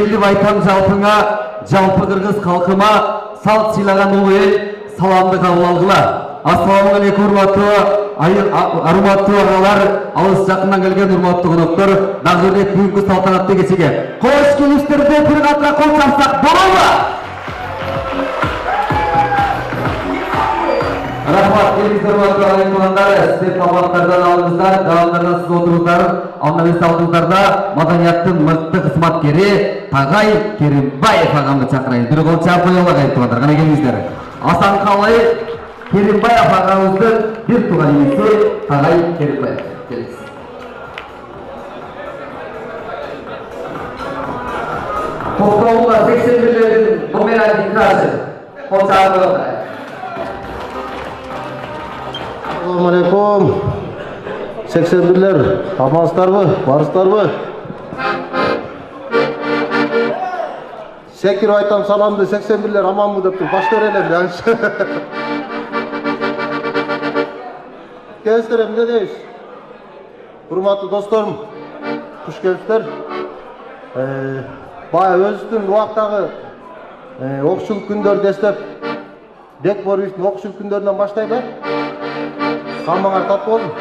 келдіп айтам жалпыңа, жалпы қырғыз халқыма салт сыйлаған ұлы ел саламды қабыл алғыла. Ассалаумағалейкум, урматтуу ағалар, алыс жақыннан келген урматтуу қонақтар, Нағдыбек бүгінгі салтанатты кешеге қош келіпсіздер, бір қатар қол шапсақ бола ма? Рахмат, келіңіздер урматтуу ағайындар, сіздер табақтардан алыңыздар, жағалардан сіз отырыңыздар, алнабес алдыңыздарда маданияттың мықты қызматкері Тағай Керімбаев ағамды шақырайын. Бір қол шап қойыңыздар ағайындар, қана келіңіздер. Асан қалай Керімбаев ағамыздың бір туған иесі Тағай Керімбаев. Келіңіз. Тоқтауға 81-лердің бумеранг икрасы. Қол шап қойыңыздар. Ассалаумағалейкум. 81-лер, амансыздарбы, барысыздарбы? Секир айтам саламды, 81-лер аманбы депті, башты өрелер жаншы. Келістер, не дейіз? Құрматты достарым, күш келістер. Бая өзістің уақыттағы оқшылық күндер дестеп, Бек Боровичтің оқшылық күндерінен баштайды. Қалмаңар тат болдым.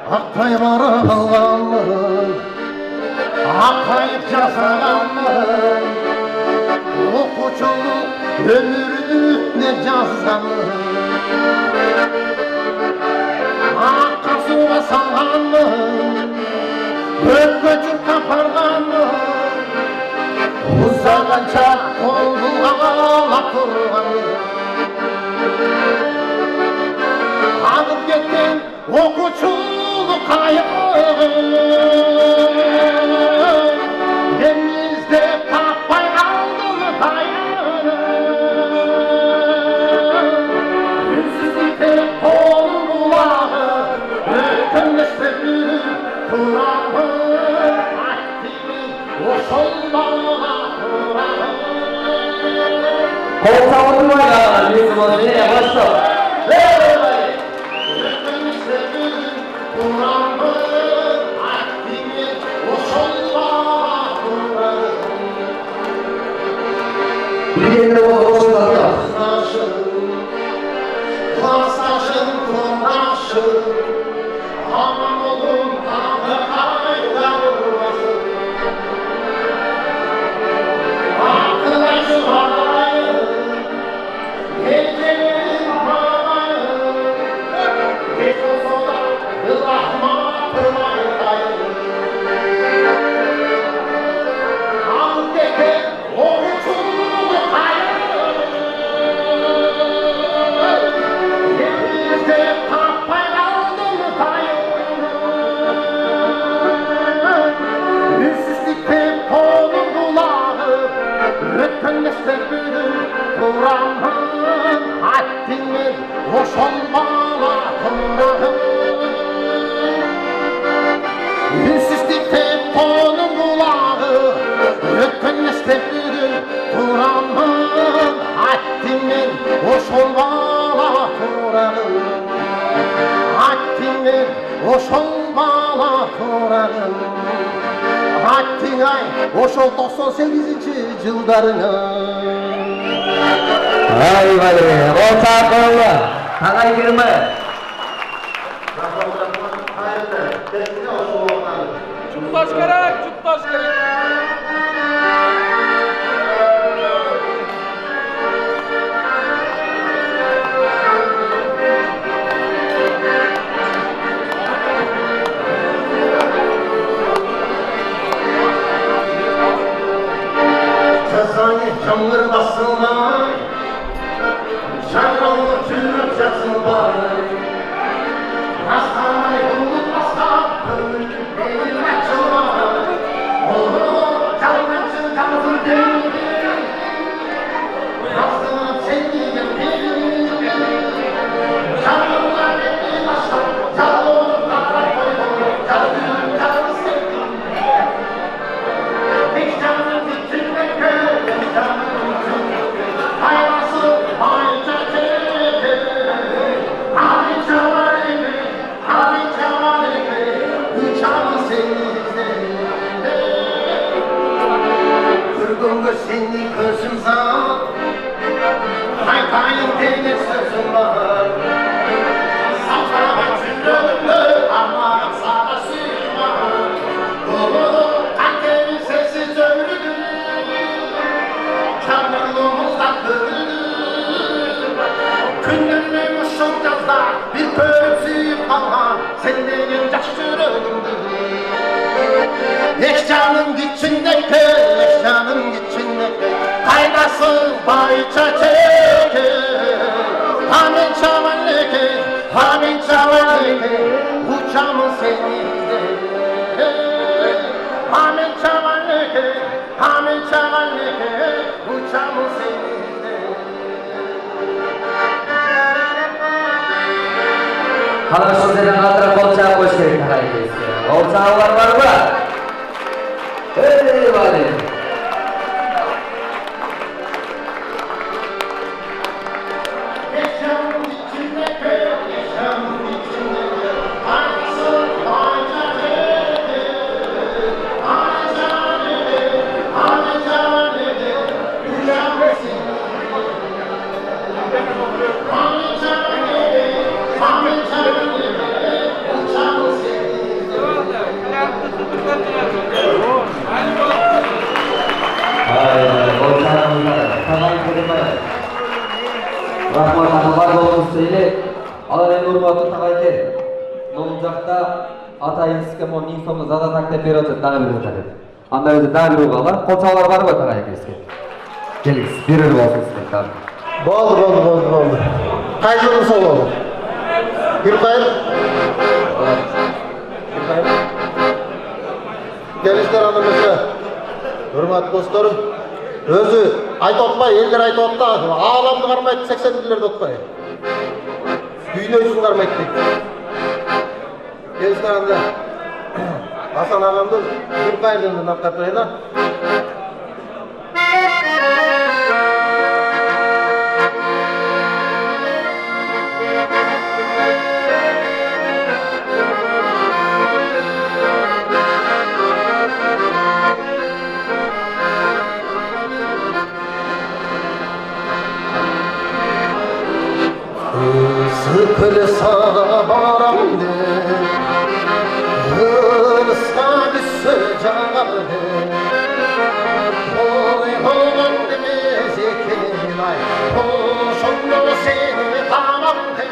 Ақтай бара қалғанмын, ақайып жасағанмын, оқушылық өміріне жазғанмын. Аққа суға салғанмын, өтке жүкқа апарғанмын, ұзағанша қол бұлғалап тұрғанмын. Ағып кеткен оқушылық қайығын мен іздеп таппай қалдым тайын. Үнсіздікте қолым бұлағы, өкінішті тұрамын, аттимен ошылмаға тұрағын. Қол сауытын ойға, лезім оны, башты. Ошол 98-ci жылдарына. Ай, рота қоңы, Тағай Керімбаев. Жұпташ керек, жұпташ керек. Жаңыр басылмай, жаңалы жүріп жатсынбай, Астамай ұлы бастап, менің мәтжылмай, bir körüp suyup kalgan sendegen jaks жүрөгүмдү Eş canım gitçindeki, eş canım gitçindeki Kaynasın bayça çeke Hamin çavanleke Uçamın seninde Hamin çavanleke Uçamın seninde Hala şu sene kadar kolçağı koş gerek hareket. Kolçağı var mı? Hey vali. Rahmat Anamar болуңуз эле алар эми урматтуу тагайке могул жакта атайын сизге могу 1000 сомго зада тактеп берип атат дагы бир атат анда өзү дагы бир угала колчалар барбы тагайке сизге келиңиз бирөө болсун сизге дагы Болду. Кайсыл сол болду? Гүлкайыр? Келиңиздер анда эмесе. Урматтуу досторум, өзү айтып атпай, элдер айтып атты, ааламды кармайт, 80-лерди отпай. Дүйнөсүн кармайт дейт. Келиңиздер анда Асан агамды Гүлкайырдын нақап турайын. Sıkılsa baramdı Hırsa düşeceğim Oy oğlandı mezekelim ay Hoşumlu seni tamamdı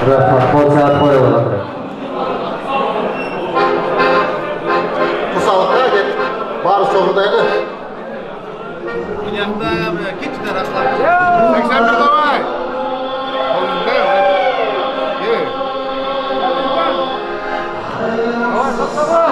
Rahmat, kolçağı koyup alır. Kusalıkta git, barı soğudaydı. Bu yakta keçiler aslan. 81 davay. Oğlum ne yok? Ye. Davay saklama.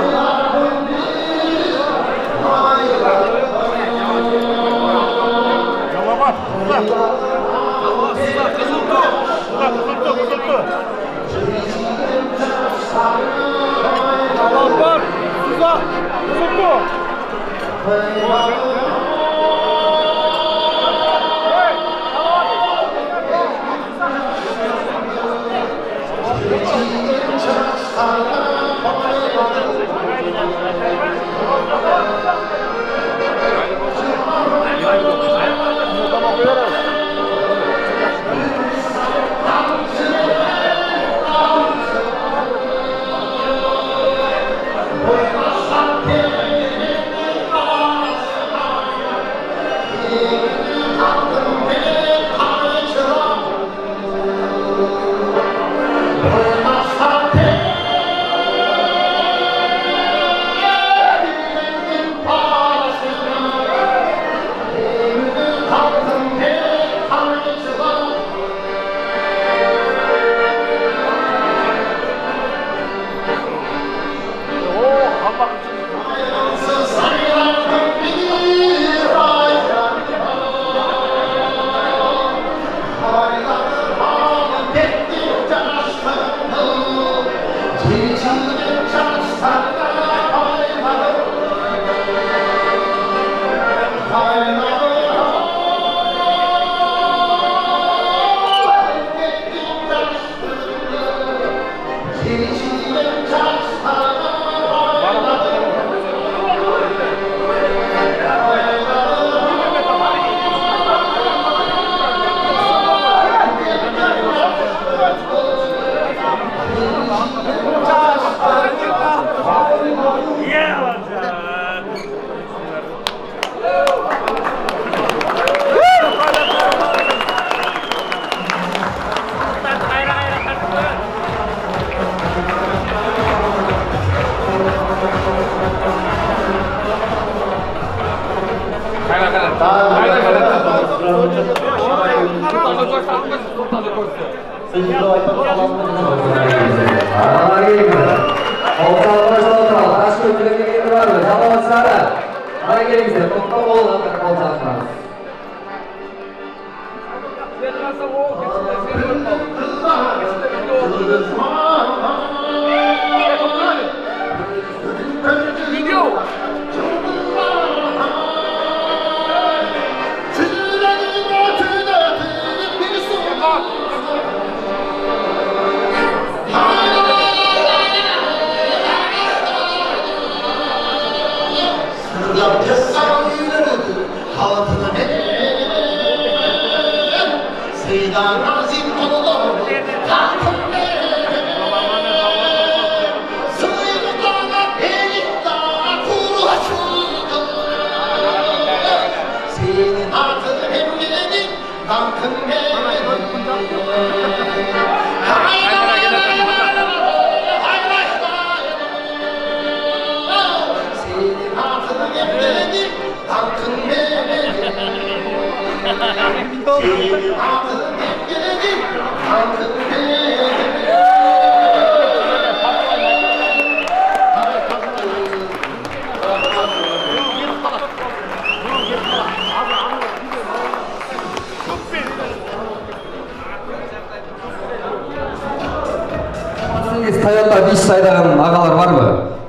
Toyota Wish айдаған ағалар бар ма?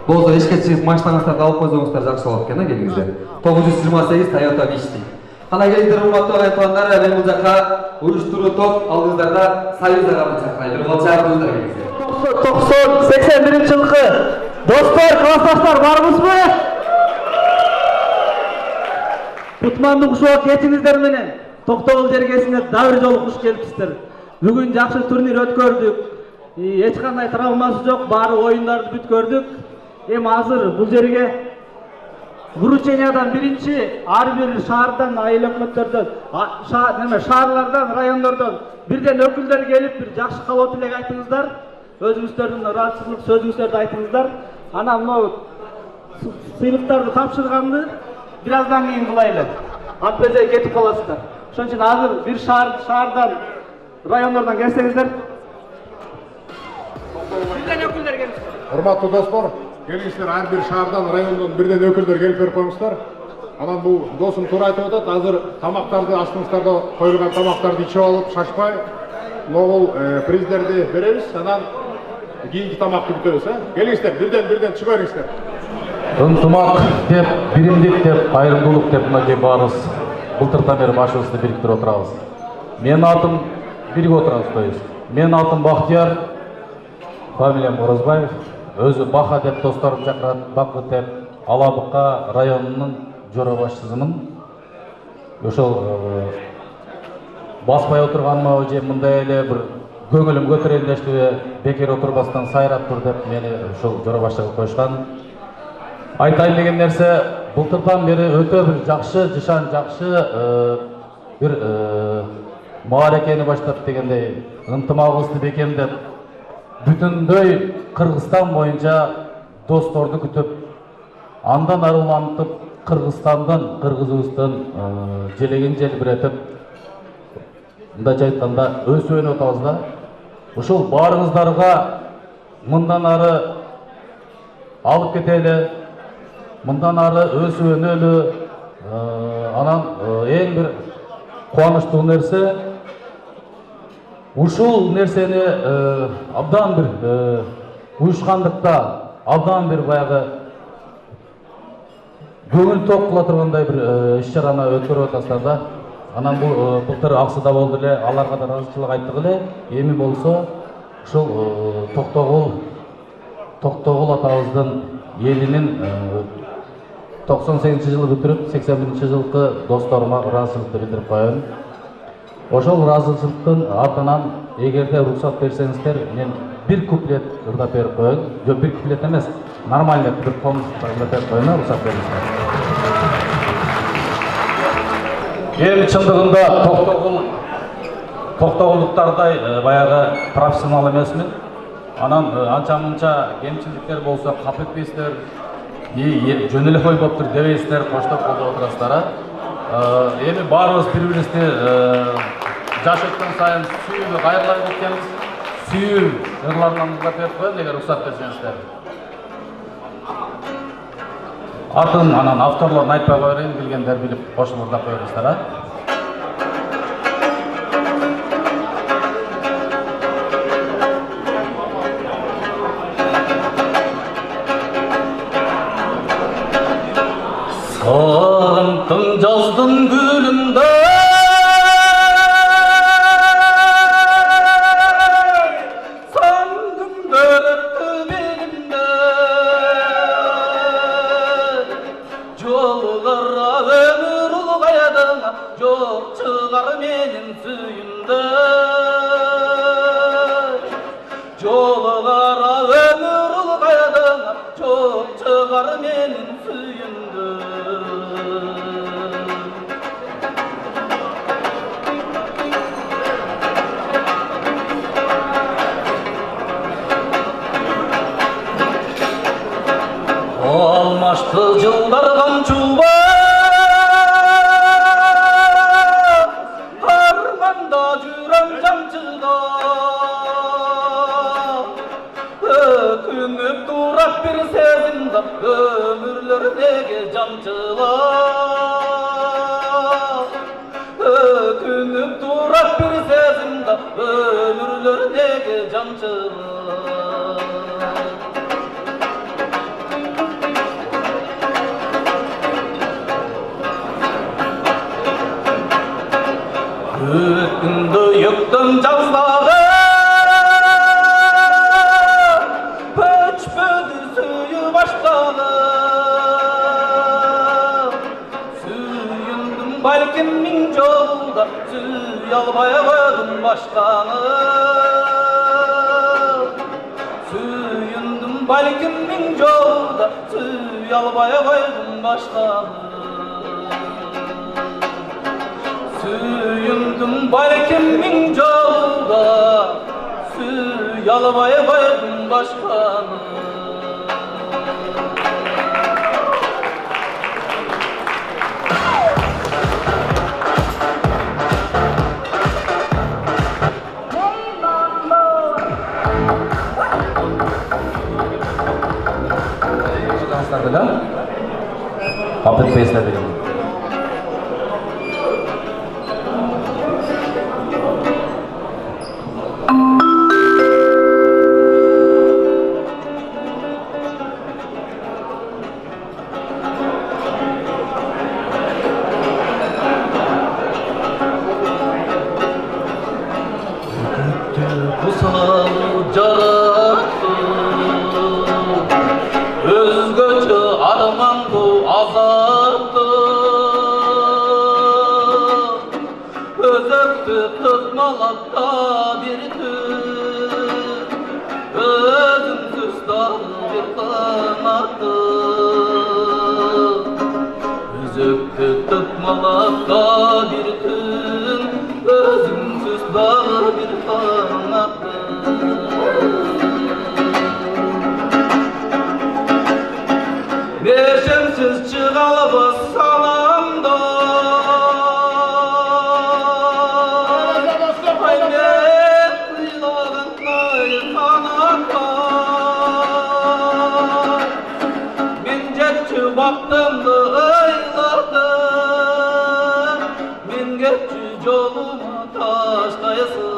Болса ешке шығып машинаңыздарды алып қойсаңыздар жақсы болады екен, келіңіздер. 928 Toyota Wish дейді. Қана келіңіздер, урматтуу ағайындар, мен бұл жаққа ұйыштыру топ алдыңыздарда Союз ағамды шақырайын. Бір шақырыңыздар келіңіздер. 91 жылғы достар, классташтар бармыз бе? Кутманды кушуа кетиңиздер менен Токтогул жергесине дабыр жолу куш келипсиздер. Бүгүн жакшы турнир өткөрдүк. Эч кандай травмасы жок, баары оюндарды бүткөрдүк. Эми азыр бул жерге вручениядан биринчи ар бир шаардан, айыл өкмөттөрдөн, шаарлардан, райондордон бирден өкүлдөр келип, бир жакшы каалоо тилек айтыңыздар. Өзүңүздөрдүн ыраазычылык сөзүңүздөрдү айтыңыздар. Анан могу сыйлыктарды тапшырганды бир аздан кийин кылайлы. Антпеже кетип каласыздар. Ошон үчүн азыр бир шаардан, райондордон келсеңиздер. Урматтуу достор, келиңиздер, ар бир шаардан, райондон бирден өкүлдөр келип берип коюңуздар. Анан бул досум туура айтып атат, азыр тамактарды, астыңыздарда коюлган тамактарды ичип алып, шашпай, могул приздерди беребиз, анан кийинки тамакты күтөбүз, Келиңиздер, бирден чыга бериңиздер. Ынтымак деп, биримдик деп, айрымдуулук деп мынакей баарыбыз былтыртан бери башыбызды бириктирип отурабыз. Менин атым биригип отурабыз коебуз. Менин атым Бактияр, фамилиям Оразбаев. Өзү Баха деп досторум чакырат, Бакы деп, Алабыкка районунун жора башчысымын. Ошол баспай отурганыма же мындай эле бир көңүлүм көтөрөйүн дештиби, бекер отурбастан сайрап тур деп мени ошол жора башчы кылып коюшкан. Айтайын деген нерсе, былтырдан бери өтө бир жакшы, жакшы бир мааракени баштап дегендей ынтымагыбызды бекемдеп бүтүндөй Кыргызстан боюнча досторду күтүп, андан ары улантып Кыргызстандын, кыргызыбыздын желегин желбиретип, мындайча айтканда өсүп атабыз да. Ушул баарыңыздарга мындан ары алып кетели, мындан ары өсүп өнөлү. Анан эң бир кубанычтуу нерсе, ушул нерсени абдан бир уюшкандыкта, абдан бир баягы көңүл ток кыла тургандай бир иш-чараны өткөрүп атасыздар да. Анан бул былтыр аксыда болду эле, аларга да ыраазычылык айттык эле. Эми болсо ушул Токтогул атабыздын элинин 98-жылы бүтүрүп, 81-жылкы досторума ыраазычылыкты билдирип коёюн. Ошол ыраазычылыктын артынан эгерде уруксат берсеңиздер, мен бир куплет ырдап берип коеюн. Жок, бир куплет эмес, нормально бир комуз ырдап берип коеюн, уруксат бериңиздер. Эми чындыгында токтогулдуктардай баягы профессионал эмесмин. Анан анча-мынча кемчиликтер болсо кап этпейсиздер. Жөн эле ой болуптур дебейсиздер, коштоп колдоп отурасыздар. Эми баарыбыз бири-бирибизди жаш өткөн сайын сүйүүгө кайрылай кеткенбиз. Сүйүү ырларынан ырдап берип коеюн, эгер уруксат берсеңиздер. Атын анан авторлорун айтпай коеюн, билгендер билип кошулуп ырдап коюңуздар, а? Sağımtın жаздын gülünde Sandım dörttü belimde Jollara ömür ulgayadın Jok çıgar menin suyunda Jollara ömür ulgayadın Jok çıgar menin suyunda Almaştı жылдар камчуба Арманда жүрөм жамчыда Өкүнүп турат бир сезимде Өмүрлөр неге жамчыла Өкүнүп турат бир сезимде Өмүрлөр неге жамчыла Өткүндө өктөн жаздагы Өчпөдү сүйүү баштагы Сүйүндүм балким миң жолда Сүйө албай койдум башканы Сүйүндүм балким миң жолда Сүйө албай койдум башканы Suyundum balkim min jolda Suy albay koydum başkanı Kapit pesle dedim. Özgöçü armandu azaptı Özöktü tutmalakta bir tür Özümsüz dal bir kanattı Özöktü tutmalakta bir tür bir kanattı. Beşimsiz çıkalım salamda, hayret kıyılarınday kanatlar. Mingetçi baktımdı ıyladım, mingetçi yoluma taşlayasın.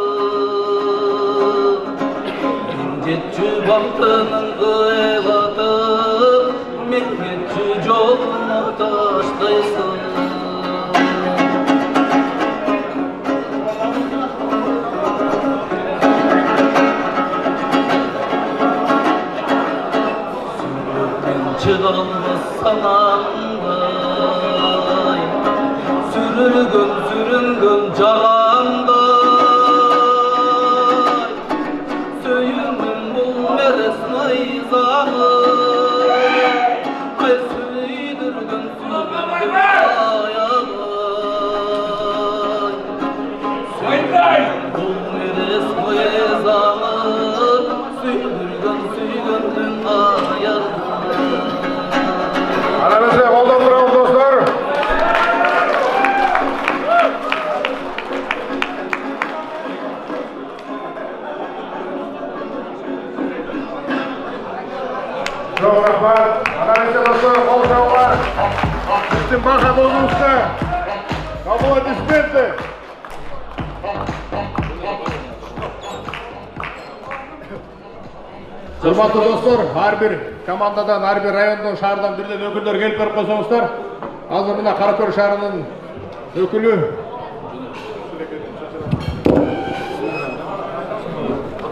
Mingetçi baktının ıyladım, mingetçi yoluma taşlayasın. Çıkalım sananday, sürüngün cağanday, söyünün bul meres nayzanı, ay süydürgün ayağay, söyünün bul meres nayzanı, süydürgün ayağay. Aramızda қолдап тұрамыз достар. Çok rahmat. Aramızda dostlar қол шабуға. Біздің бақа болуымызды қабыл етіңіздер. Құрметті достар, әрбір командадан, әрбір райондан, шаардан бірден өкілдер келіп беріп қойсаңыздар. Қазір мына Қаракөл шаарының өкілі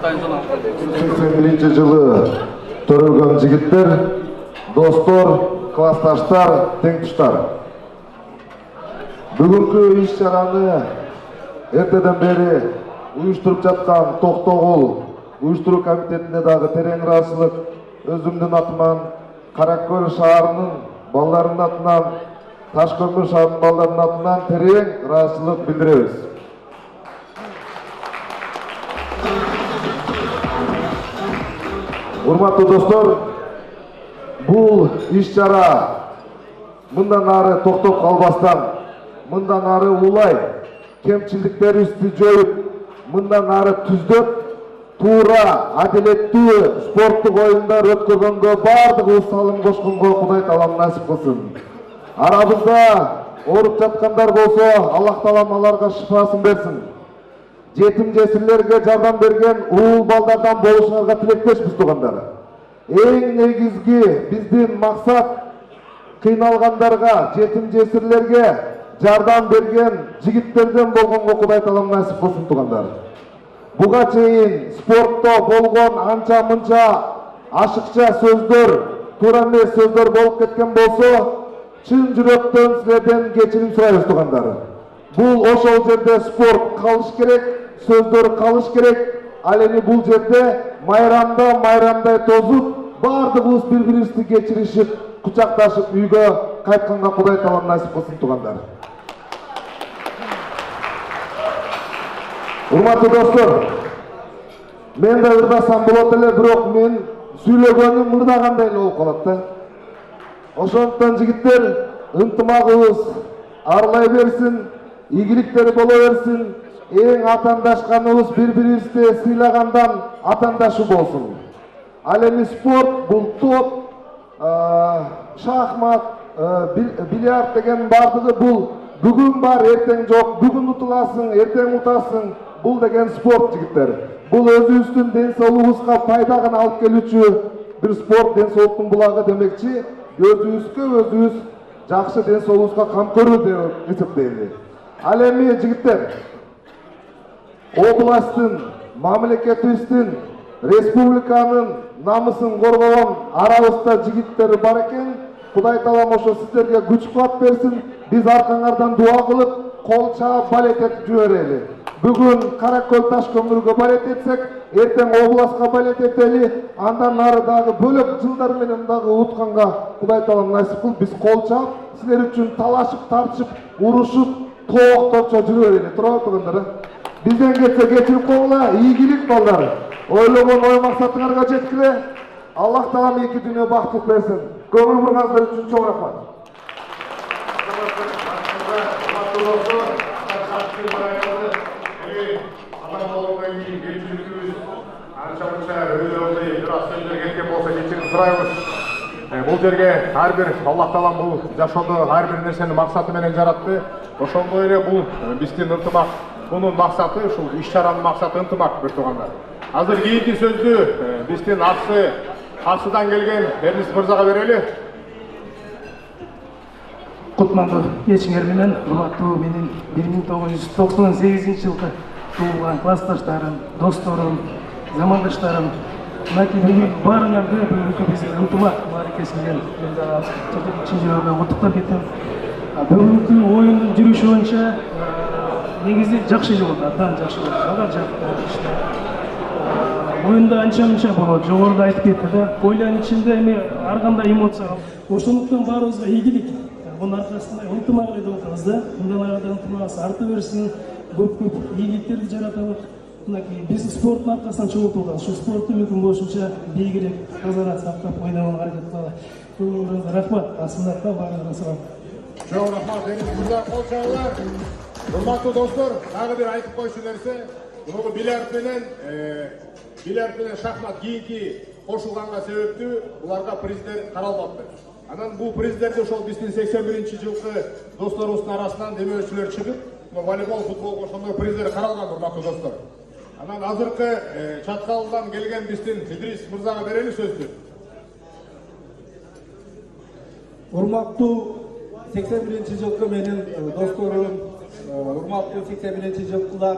81 жылы төрөлгөн жигиттер, достор, классташтар, теңтуштар. Бүгүнкү иш-чараны эртеден бери уюштуруп жаткан Токтогул уюштуруу комитетине дагы терең ыраазычылык, өзүмдүн атыман, Каракөл шаарынын балдарынын атынан, Ташкөмүр шаарынын балдарынын атынан терең ыраазычылык билдиребиз. Урматтуу достор, бул иш-чара мындан ары токтоп калбастан, мындан ары улай, кемчиликтерибизди жоюп, мындан ары түздөп, туура, адилеттүү спорттук оюндар өткөргөнгө бардыгыбыз салым кошконго Кудай таалам насип кылсын. Арабызда ооруп жаткандар болсо, Аллах таалам аларга шифасын берсин. Жетим жесирлерге жардам берген уул балдардан болушуңарга тилектешпиз туугандар. Эң негизги биздин максат кыйналгандарга, жетим жесирлерге жардам берген жигиттерден болгонго Кудай таалам насип кылсын туугандар. Буга чейин спортто болгон анча-мынча ашыкча сөздөр, туура эмес сөздөр болуп кеткен болсо, чын жүрөктөн силерден кечирим сурайбыз туугандар. Бул ошол жерде спорт калыш керек, сөздөр калыш керек. Ал эми бул жерде майрамдай тозуп, бардыгыбыз бири-бирибизди кечиришип, кучакташып үйгө кайтканга Кудай таалам насип кылсын туугандар. Урматтуу достор, мен да ырдасам болот эле, бирок мен сүйлөгөнүм мырдагандай эле болуп калат да. Ошондуктан жигиттер, ынтымагыбыз арылай берсин, ийгиликтер боло берсин, эң атандашканыбыз бири-бирибизди сыйлагандан атандашы болсун. Ал эми спорт бул топ, шахмат, бильярд деген бардыгы бул бүгүн бар, эртең жок, бүгүн утуласың, эртең утасың. Бул деген спорт жигиттер. Бул өзүбүздүн ден соолугубузга пайда гана алып келүүчү бир спорт, ден соолуктун булагы демекчи, өзүбүз жакшы ден соолугубузга кам көрүү деп эсептейли. Ал эми жигиттер, областтын, мамлекетибиздин, республиканын намысын коргогон арабызда жигиттер бар экен. Кудай таалам ошо сиздерге күч кубат берсин. Биз аркаңардан дуа кылып, кол чаап балет этип жиберели. Бүгүн Каракөл Ташкөмүргө балет этсек, эртең областка балет этели, андан ары дагы бөлөк жылдар менен дагы утканга Кудай таалам насип кылып, биз кол чаап, силер үчүн талашып, тартышып, урушуп, тоокторчо жүрө берели. Туурабы туугандар? Бизден кетсе кечирип койгула, ийгилик балдар. Ойлогон ой максатыңарга жеткиле. Аллах таалам эки дүйнө бактылык берсин. Көңүл бургандар үчүн чоң рахмат. Бул жерге ар бир Аллах таалам бул жашоодо ар бир нерсени максаты менен жаратты. Ошондой эле бул биздин ынтымак, бунун максаты ушул иш-чаранын максаты ынтымак бир туугандар. Азыр кийинки сөздү биздин Аксыдан келген Эрнис мырзага берели. Кутмандуу кечиңер менен урматтуу менин 1998-жылы туулган классташтарым, досторум, замандаштарым, мынакей бүгүн баарыңарды бүгүнкү биздин ынтымак мааракесинен мен дагы чын жүрөгүмөн куттуктап кетем. Бүгүнкү оюндун жүрүшү боюнча негизи жакшы жолдо, абдан жакшы болду. Ага жакшы. Оюнда анча-мынча болот, жогоруда айтып кетти да. Ойланын ичинде эми ар кандай эмоция. Ошондуктан баарыбызга ийгилик. Bunun arkasında ынтымак деп атабыз да. Мындан ары да ынтымагыбыз арта берсин. Көп ийгиликтерди жаратабыз. Мынакей биз спорттун аркасынан чогулуп турган. Ушул спортту мүмкүн болушунча бийигирээк тазараак сактап ойногонго аракет кылалы. Көңүлүңүзгө рахмат. Асылатта баарыңызга салам. Чоң рахмат. Эрнис мырза, кол чабуулар. Урматтуу достор, дагы бир айтып койчу нерсе. Бул бильярд менен шахмат кийинки кошулганга себептүү буларга приздер каралбапты. Анан бул приздерди ошол биздин 81-жылкы досторубуздун арасынан демөөчүлөр чыгып, волейбол, футболго ошондой приздер каралган, урматтуу достор. Анан азыркы чаткалдан келген биздин Идрис мырзага берели сөздү. Урматтуу 81-жылкы менин досторум, урматтуу 81-жылкылар,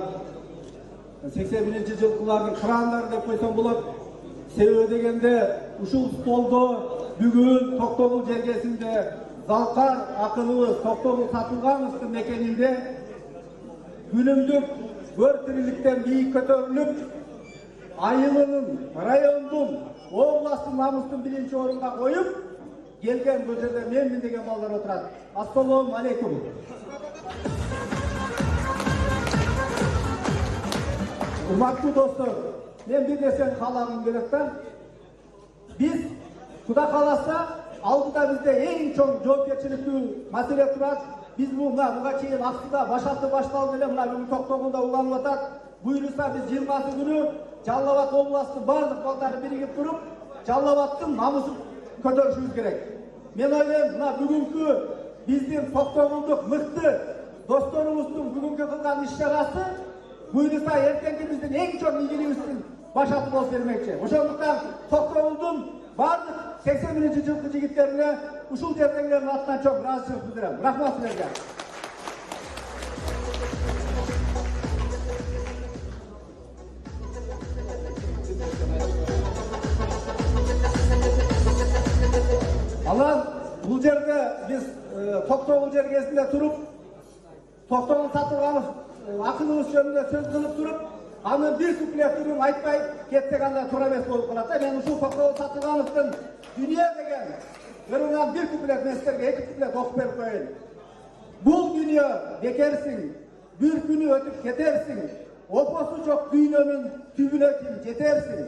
81-жылкылардын кырандары деп койсом болот. Себеби дегенде ушул столдо бүгүн Токтогул жергесинде Залкар акыныбыз Токтогул Сатылгановдун мекенинде күнүмдүк өр тириликтен бийик көтөрүлүп, айылынын, райондун, областтын намысын 1-орунга коюп келген бул жерде менмин деген балдар отурат. Ассалому алейкум. Урматтуу достор, мен бир нерсени каалагым келет да. Биз Куда кааласа, алдыда бизде эң чоң жоопкерчиликтүү маселе турат. Биз буга чейин Аксыда башаты башталып эле мына бүгүн Токтогулда уланып атат. Буюрса биз 20 күнү Жалал Абад областынын бардык балдары биригип туруп, Жалал Абадтын намысын көтөрүшүбүз керек. Мен ойлойм, мына бүгүнкү биздин Токтогулдук мыкты досторубуздун бүгүнкү кылган иш-чарасы буюрса эртеңки биздин эң чоң ийгилигибиздин башаты болуп бермекчи. Ошондуктан Токтогулдун бардык 81-жылкы жигиттерине ушул жердегилердин атынан чоң ыраазычылык билдирем. Рахмат силерге. Анан бул жерде биз Токтогул жергесинде туруп, Токтогул Сатылганов акыныбыз жөнүндө сөз кылып туруп, аны бир куплетин айтпай кетсек анда туура эмес болуп калат. Мен ушул Токтогул Сатылгановдун Дүние деген биринен бир куплет силерге 2 куплет окуп берип коеюн. Бул дүйнө бекерсиң, бир күнү өтүп кетерсиң, опосу жок дүйнөнүн түбүнө жетерсиң.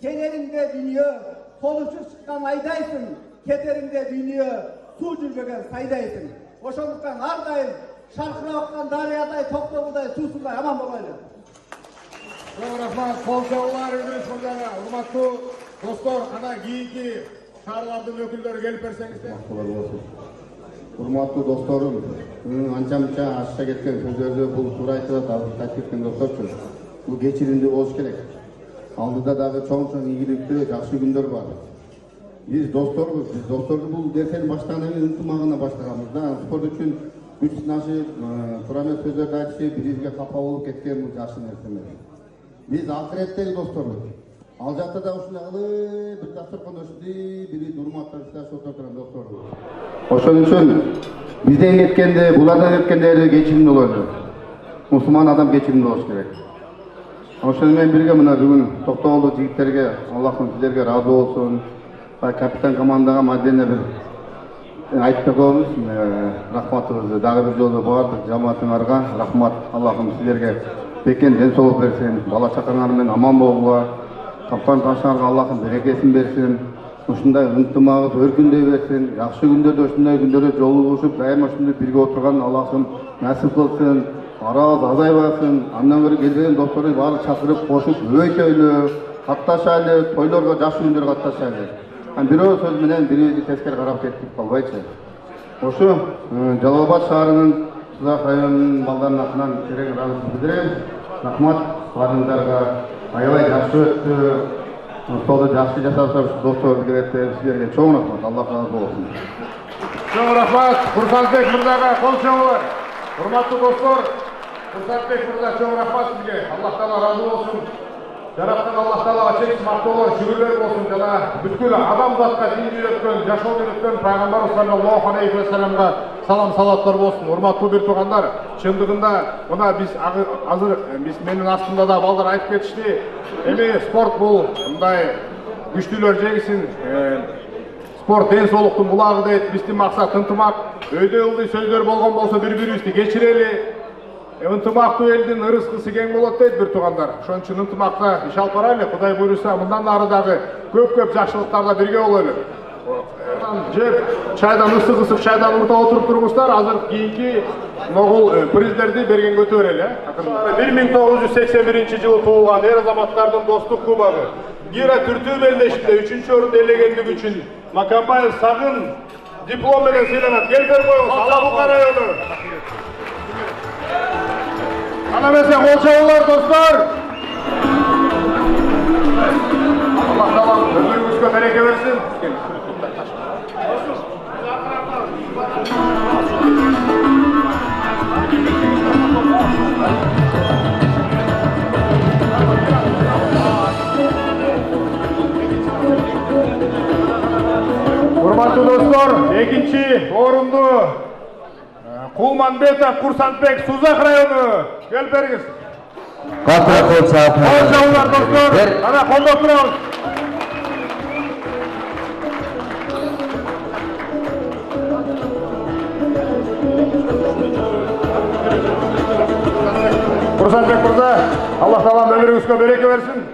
Келериңде дүйнө толушуп чыккан айдайсың, кетериңде дүйнө суу жүрбөгөн сайдайсың. Ошондуктан ар дайым шаркырап аткан дарыядай, Токтогулдай, суусундай аман болойлу. Чоң рахмат, кол чабуулар Идрис мырзага. Урматтуу достор, ана кийинки шаарлардын өкүлдөрү келип берсеңиздер. Урматтуу досторум, анча-мынча ашша кеткен сөздөрдү бул туура айтып атат, айтып кеткен досторчу. Бул кечиримдүү болуш керек. Алдыда дагы чоң ийгиликтүү жакшы күндөр бар. Биз досторбуз, биз досторду бул нерсени баштаган эми ынтымагына баштаганбыз да. Спорт үчүн күч сынашып, туура эмес сөздөрдү айтышып, бирибизге капа болуп кеткен бул жакшы нерсе эмес. Биз акыреттеги досторбуз. Ал жакта да ушундай бир дасторкондо ушундай бири урматтап сыйлашып отурган досторбуз. Ошон үчүн бизден кеткенде, булардан кеткендери кечиримдүү бололу. Мусулман адам кечиримдүү болуш керек. Ошону менен бирге мына бүгүн Токтогулдук жигиттерге Аллахым силерге ыраазы болсун. Капитан командага мадене бир айтып коебуз. Рахматыбызды дагы бир жолу бардык жамаатыңарга рахмат. Аллахым силерге бекен ден соолук берсин, бала чакаңар менен аман болгула, тапкан ташыңарга Аллахым берекесин берсин. Ушундай ынтымагыбыз өркүндөй берсин. Жакшы күндөрдө ушундай күндөрдө жолугушуп, дайыма ушундай бирге отурган Аллахым насип кылсын. Арабыз азайбасын. Андан көрө келген досторду баары чакырып кошуп өйтөйлү, катташайлы, тойлорго жакшы күндөр катташайлы. Бирөө сөз менен бирибизди тескери карап кетип калбайчы. Ошо Жалал Абад шаарынын Сузак районунун балдарынын атынан терең ыраазычылык билдирем. Рахмат баарыңдарга. Аябай жакшы өттү. Столду жакшы жасаса досторубуз келет. Силерге чоң рахмат. Аллах разы болсун. Чоң рахмат Курсанбек мырзага, кол чабыңдар. Урматтуу достор, Курсанбек мырза чоң рахмат сизге. Аллах таала разы болсун. Жараткан Аллах таалага чексиз мактоолор, шүгүрлөр болсун жана бүткүл адамзатка дин үйрөткөн, жашоо үйрөткөн пайгамбарыбыз саллаллаху алейхи ва салламга салам салаттар болсун. Урматтуу бир туугандар, чындыгында мына биз азыр менин астымда да балдар айтып кетишти. Эми спорт бул мындай күчтүүлөр жеңсин. Спорт ден соолуктун булагы дейт. Биздин максат ынтымак, өйдө ылдый сөздөр болгон болсо бири-бирибизди кечирели. Ынтымактуу элдин ырыскысы кең болот дейт бир туугандар. Ошон үчүн ынтымакта иш алып барайлы. Кудай буйруса, мындан ары дагы көп жакшылыктарда бирге бололу. Жеп чайдан ысык чайдан урта отуруп туруңуздар. Азыр кийинки ногул приздерди берген көтө берели. 1981-жылы туулган эр азаматтардын достук кубогу Гира Түртүү белдешинде 3-орунду ээлегендиги үчүн Макамбаев Сагын диплом менен сыйланат. Келбер коюңуз, Алабука району. Ana mesela kol çabuklar dostlar. Allah tamam ömrümüzde bereke versin. Hurmatlı dostlar, ikinci orundu Kulmanbetov Kursanbek Suzak rayonu. Gel bergiz. Kol çabuklar dostlar. Ana kolda oturalım. Kursanbek burada. Allah taala ömrünüzge bereke versin.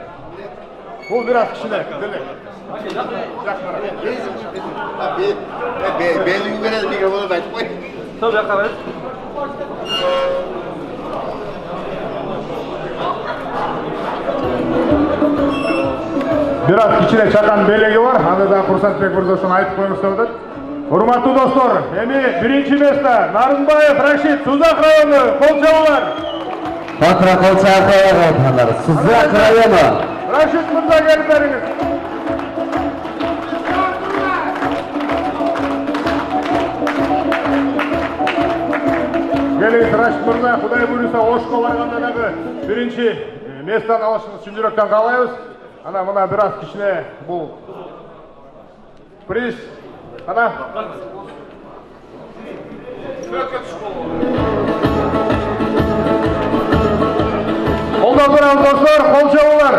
Bu biraz kişiler. Belli göre mikrofonu da açmayın. Tabii yakarız. Biraz kişiler çakan belegi var. Hani da Kursanbek Mırzaşı'na ait koymuşlardır. Hurmatlı dostlar, emi birinci mesle Narınbayev Raşit Suzak rayonu kol çabuklar. Patra kol çabuklar Suzak rayonu. Raşit Mırza gelip veriniz. Gelin Raşit Mırza, Kuday buyursa Oşko varganda dağı birinci mesleğini alışınız üçün yürekten kalayız. Ana buna biraz kişine bu priz. Ana. Kolda duran dostlar, kol çabuklar.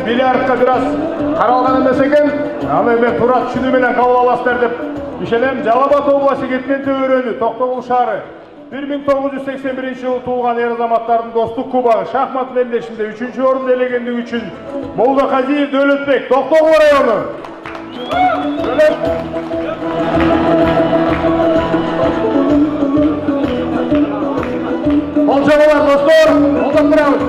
Bilyardka biraz karalgan emes eken, ama men tuura түшүнүү менен кабыл аласыздар деп ишенем. Жалал Абад областы Кеткен Төбөрөнү, Токтогул шаары 1981-жылы туулган эр азаматтардын достук кубогу шахмат белдешинде 3-орунду ээлегендиги үчүн Молдоказиев Дөөлөтбек, Токтогул району. Кол чабуулар достор, колдоп турабыз.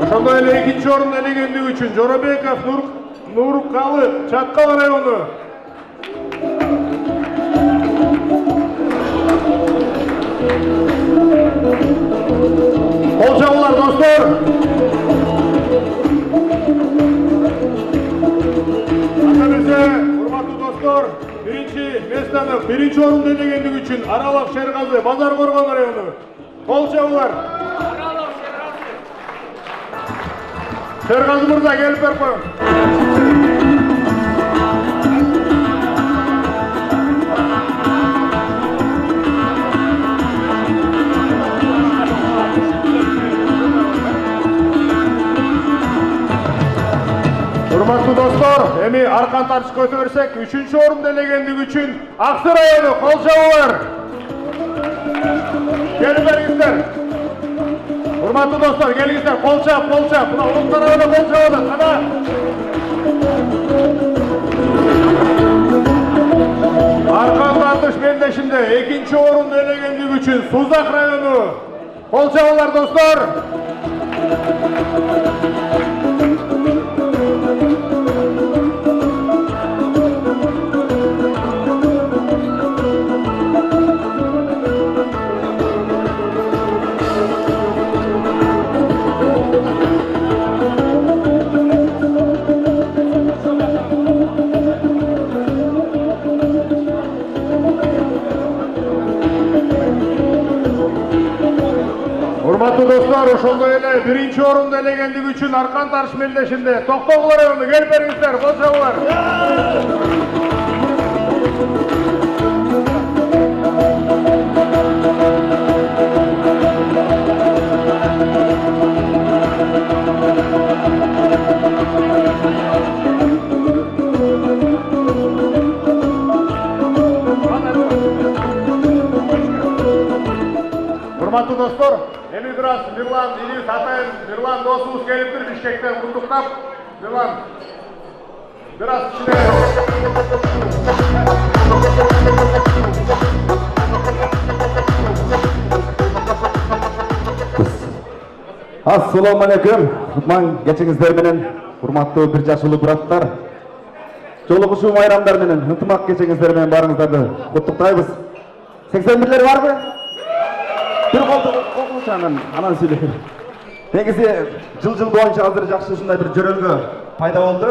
Ошондой эле экинчи орунду ээлегендиги үчүн Жоробеков Нуркалы, Чаткал району. Кол чабуулар достор. Ата берсе, урматтуу достор, биринчи местаны биринчи орунду ээлегендиги үчүн Аралап Шергазы, Базар Коргон району. Кол чабуулар. Şergazı Mırza gelip ver koyun. Эми аркан тартышка өтө берсек, 3-орунду ээлегендиги үчүн Аксы району кол жабуулар. Келип бериңиздер. Урматтуу достор, келиңиздер, кол чап. Мына улуттар арасында кол жабуулар. Кана. Аркан тартыш белдешинде 2-орунду ээлегендиги үчүн Сузак району кол жабуулар достор. Урматтуу достор, ошондой эле 1-орунду ээлегендиги үчүн аркан тартыш белдешинде Токтогул району келип бериңиздер, кол жабуулар. Урматтуу достор, эми бир аз Мирлан Илиев атайын, Мирлан досубуз келиптир Бишкектен куттуктап. Мирлан бир аз кичине Assalomu alaykum. Kutman kechingizlar менен урматтуу бир жашылуу браттар. Жолугушуу майрамдар менен ынтымак кечиңиздер менен барыңыздарды куттуктайбыз. 81лер барбы? Bir koltuğu anan söyleyeyim. Негизи жыл боюнча азыр жакшы ушундай бир жөрөлгө пайда болду.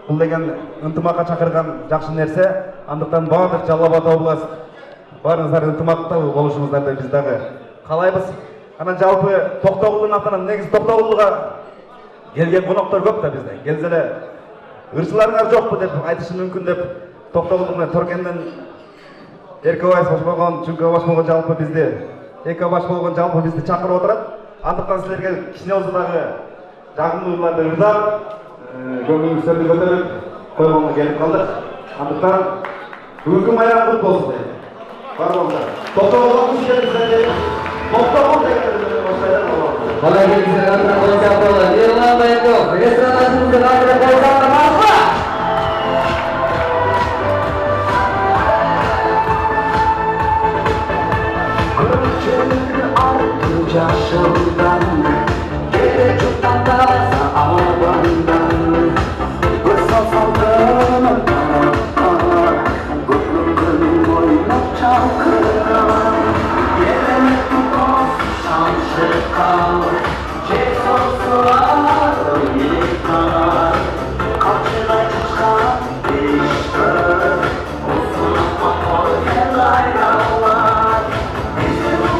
Бул деген ынтымакка чакырган жакшы нерсе. Андыктан баардык Жалал Абад областы барыңыздар ынтымактуу болушуңуздарды биз дагы каалайбыз. Анан жалпы Токтогулдун атынан негизи Токтогулга келген коноктор көп да бизде. Келсе эле ырчыларыңар жокпу деп айтышы мүмкүн деп Токтогул менен Торкенден Эркебай баш болгон, Чүнкө баш болгон жалпы бизди Эки баш болгон жалпы бизди чакырып отурат. Андыктан силерге кичине болсо дагы жагымдууларды ырзап, көңүлүңүздөрдү көтөрүп койгонго келип калдык. Андыктан бүгүнкү майрам кут болсун дейм. Барыңыздар. Токтогулга куш келиңиздер. Токтогул деген баштайдан болот. Бала келиңиздер, андыра коюшат болот. Ерлан Байков, ресторанчыбызды андыра коюшат болот. Yaşımdan geri çoktan da sağlamdan Kısa saldırın Gönlüm oynap çalkıran Yerine tutos şanşıkan Cesur sular yıkar Kaçına çıkan işte Olsun ama o helay yağlar Bizim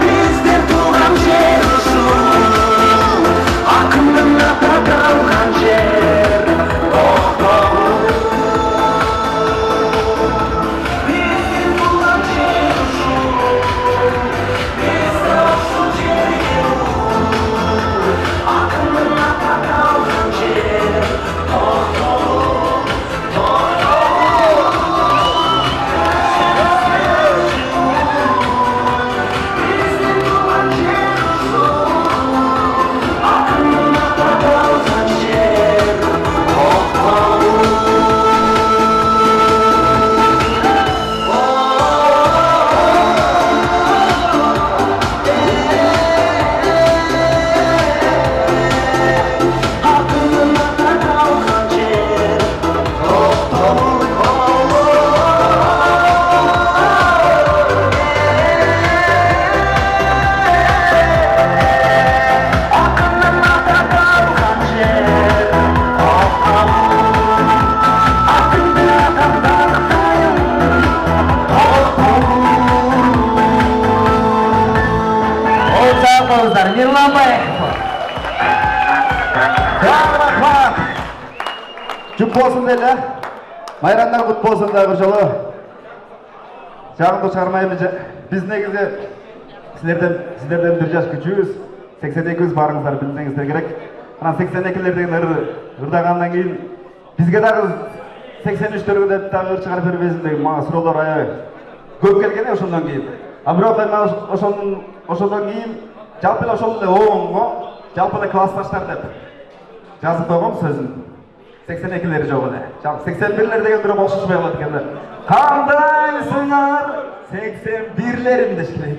Bizden tuğan cer Aplauzlar Mirlanbayev. Rahmat. Жұп болсын дейлі. Майрандар құт болсын да бір жолы. Жағымды шығармаймыз. Біз негізі сіздерден бір жас күчіміз. 82 барыңыздар білсеңіздер керек. Ана 82-лерден ұрдағаннан кейін бізге дағы 83-лерге тағы шығарып бербесіндегі маңа сұраулар аяй көп келген ошондан кейін. Бирок ошондан кейін жалпы ошол оңго жалпы классташтар деп жазып қойғам сөзін. 82-лер жоқ эле. Жалпы 81-лер деген бирок окшошпой калат экен да. Кандайсыңар 81-лерим деш керек.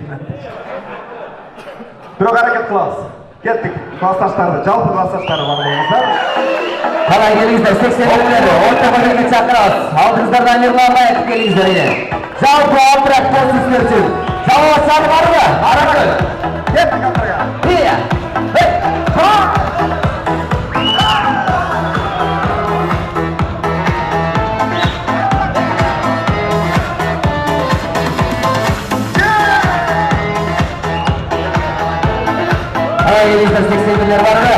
Бирок аракет кылабыз. Кеттик. Классташтарды, жалпы классташтары бар болсаңыздар. Қалай келіңіздер, 81-лер орта бөлімге шақырасыз. Алдыңыздардан Ерланбаев келіңіздер. Жалпы аппарат болсыңыздар үшін. Жауап саны бар ма? Аракет. Кеттик аппарат. Иә. Қалай келіңіздер, 81-лер бар ма?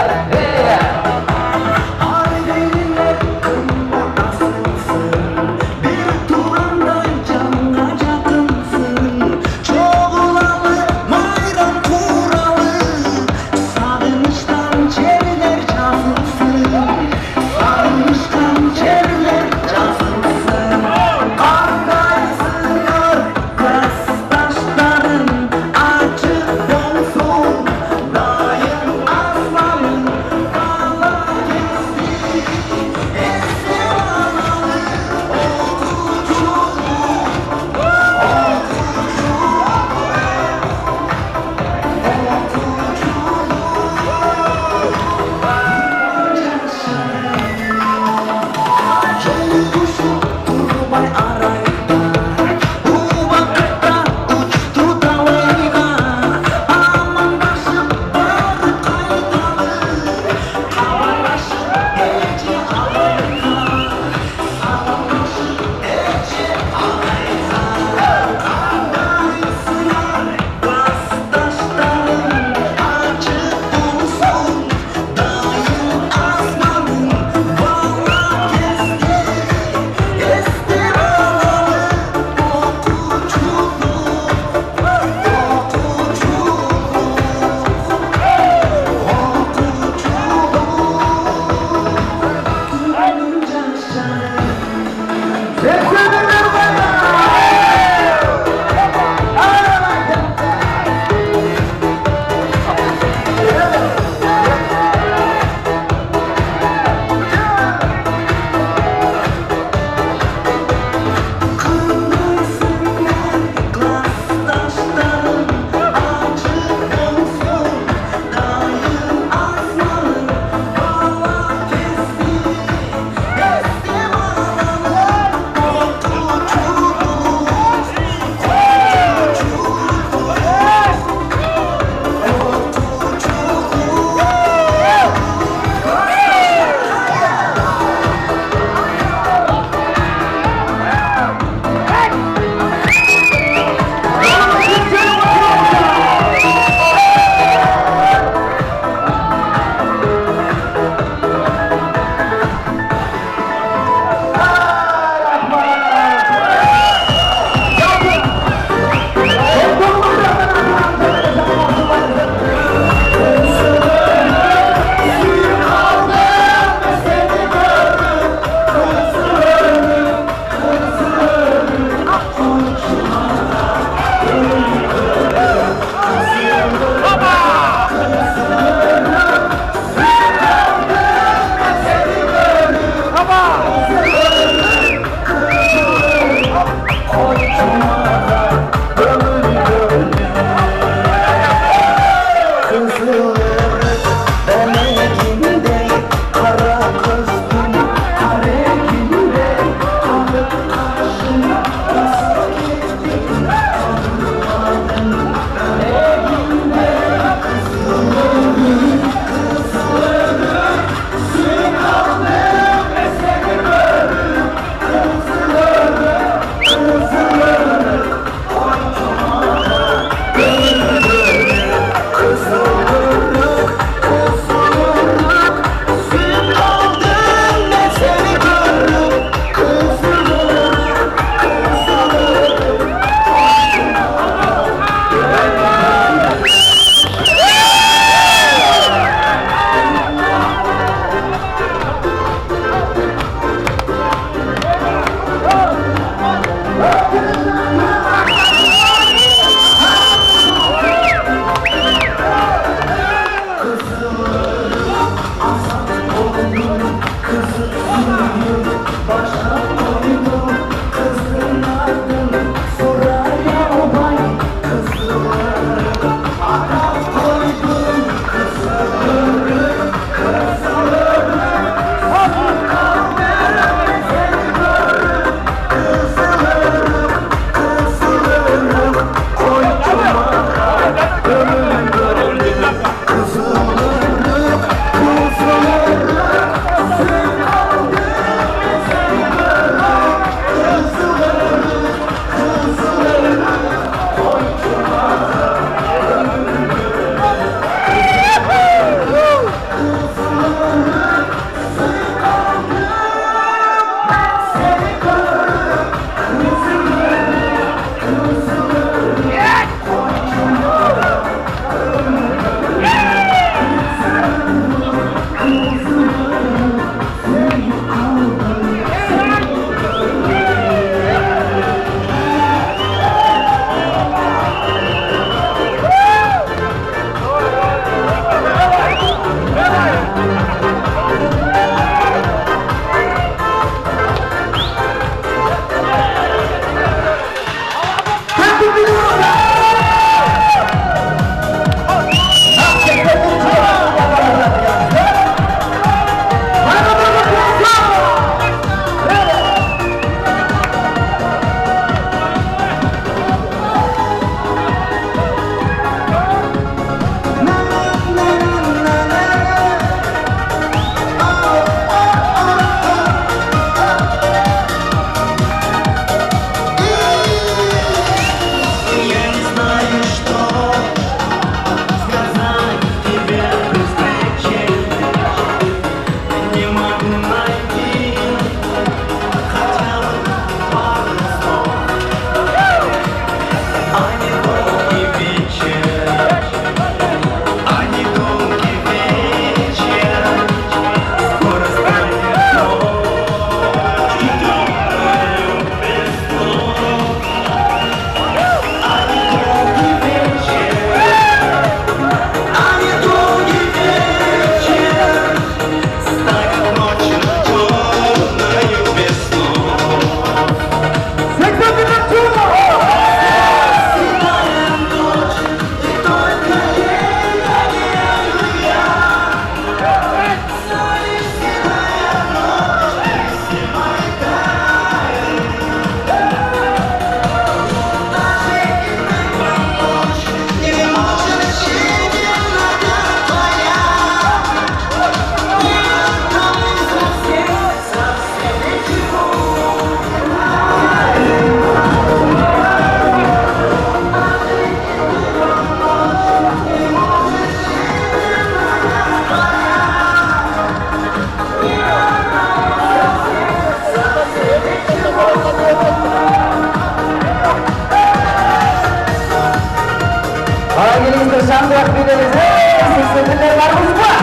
Kızım Jangan beda-beda. Sebentar baru semua.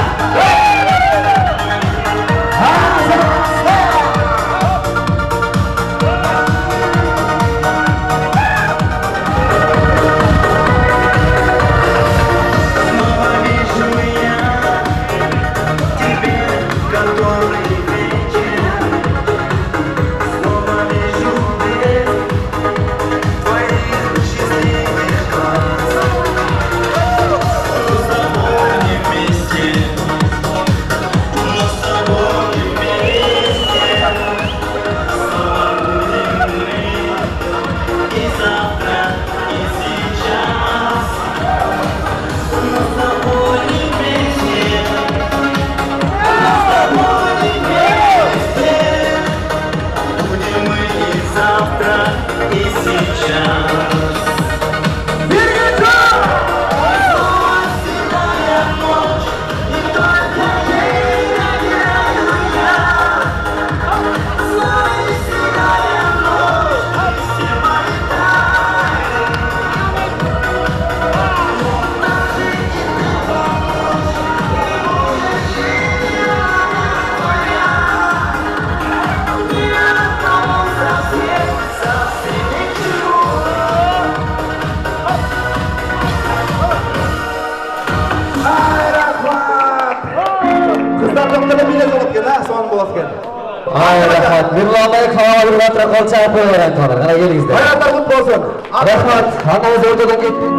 Ay rahmat, Nurlanbay qavali bilan qolcha qo'yaveradi hozir. Qara kelingizlar. Hayratlar qutlug' bo'lsin. Rahmat, hammamiz o'rtadan ketdik.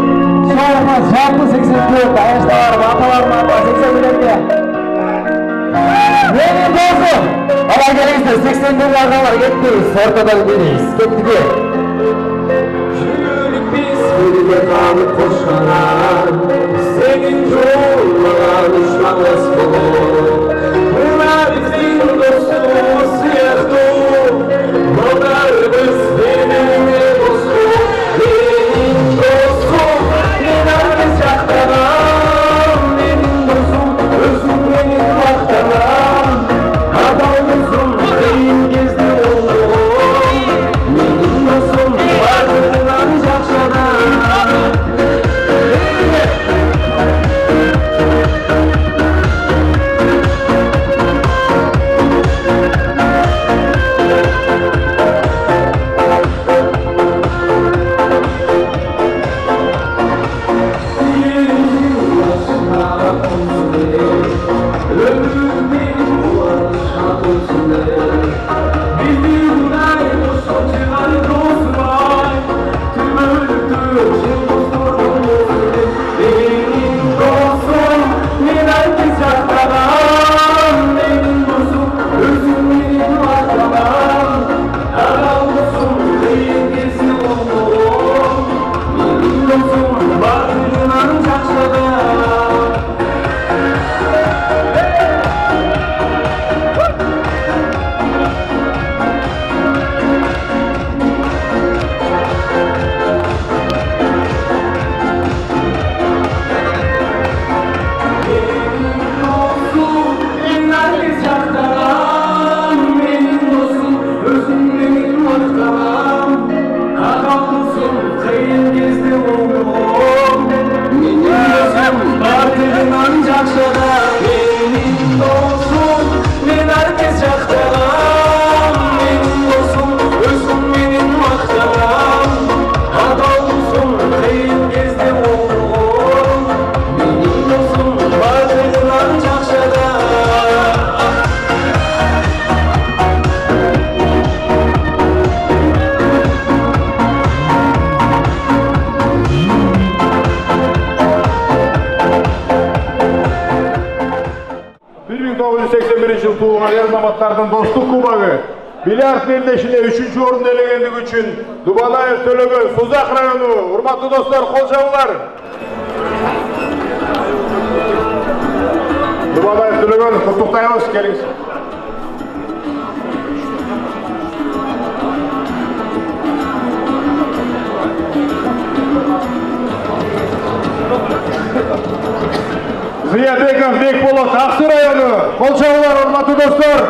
Rahmat, shartli 84, ayashlar, matalar, 80 millionga. Mening do'stim, ana kelingizlar, 81lardan var ketdik. O'rtadan kelingizlar. Ketdik. Yürüyüp biz birlikte kalıp koşmalar, senin yollara düşmanız bulur. Bunlar bizim dostumuz siyahdu, onlar biz benim dostum. Benim dostum, benim çaktaram, benim dostum, özüm benim vaktaram. Adamımızın benim gizli oğlum, benim dostum, varlığından çakşadan. жыл туылған ер азаматтардың достық кубогы бильярд белдешінде 3-ші орынды иеленгендігі үшін Дубанаев Төлөгөн Созақ районы урматтуу достор кол жабыңдар. Дубанаев Төлөгөн куттуктайбыз, келиңиз. Зиябеков Бекболот Аксы районы кол жабыңдар, урматтуу достор.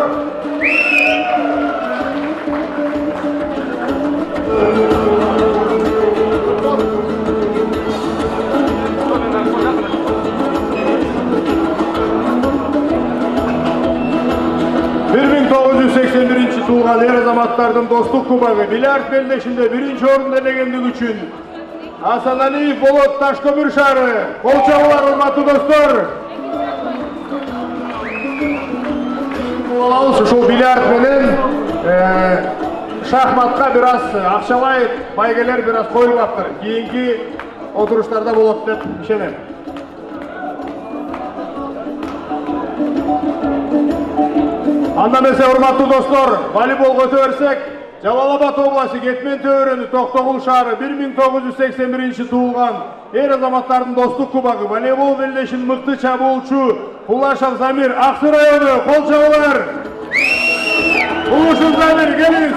туылған ер азаматтардың достық кубогы бильярд белдешінде биринчи орунду ээлегендиги үчүн Асаналиев Болот Ташкөмүр шаары. Кол чабуулар, урматтуу достор. Ушул бильярд менен шахматка бир аз акчалай байгелер бир аз коюлаптыр. Кийинки отуруштарда болот деп ишенем. Анда эмесе, урматтуу достор, волейболго өтө берсек, Жалал Абад областы Кетмен Төөрөнү Токтогул шаары 1981 туулган эр азаматтардын достук кубогу волейбол белдешинин мыкты чабуулчу Кулашев Замир, Аксы району. Кол чабуулар. Кулашев Замир, келиңиз.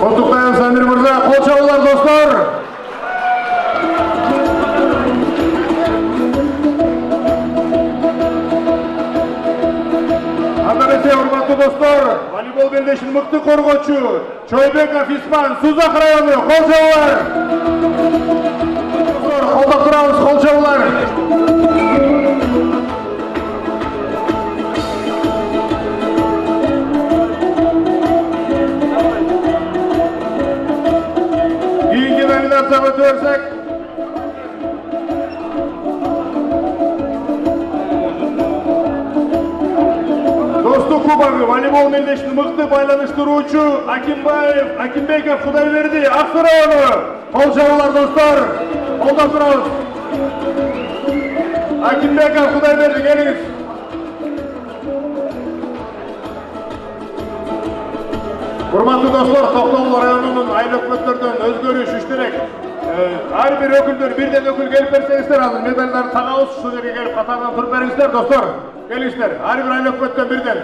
Куттуктайбыз Замир мырза. Кол чабуулар, достор. Урматтуу достор, волейбол белдешинин мыкты коргоочу Чойбеков Исман, Сузак району. Кол чабуулар. Колдоп турабыз, кол чабуулар. Кийинки номинацияга өтө берсек, достук кубогу волейбол белдешинин мыкты байланыштыруучу Акимбеков Кудайберди, Аксы району. Кол чабуулар, достор. Колдоп турабыз. Акимбеков Кудайберди, келиңиз. Урматтуу достор, Токтогул районунун айыл өкмөттөрдөн өзгөрүш иштелек. Ар бир өкүлдөр бирден өкүл келип берсеңиздер, азыр медалдарды тагабыз, ушул жерге келип катардан туруп бериңиздер, достор. Келиңиздер, ар бир айыл өкмөттөн бирден.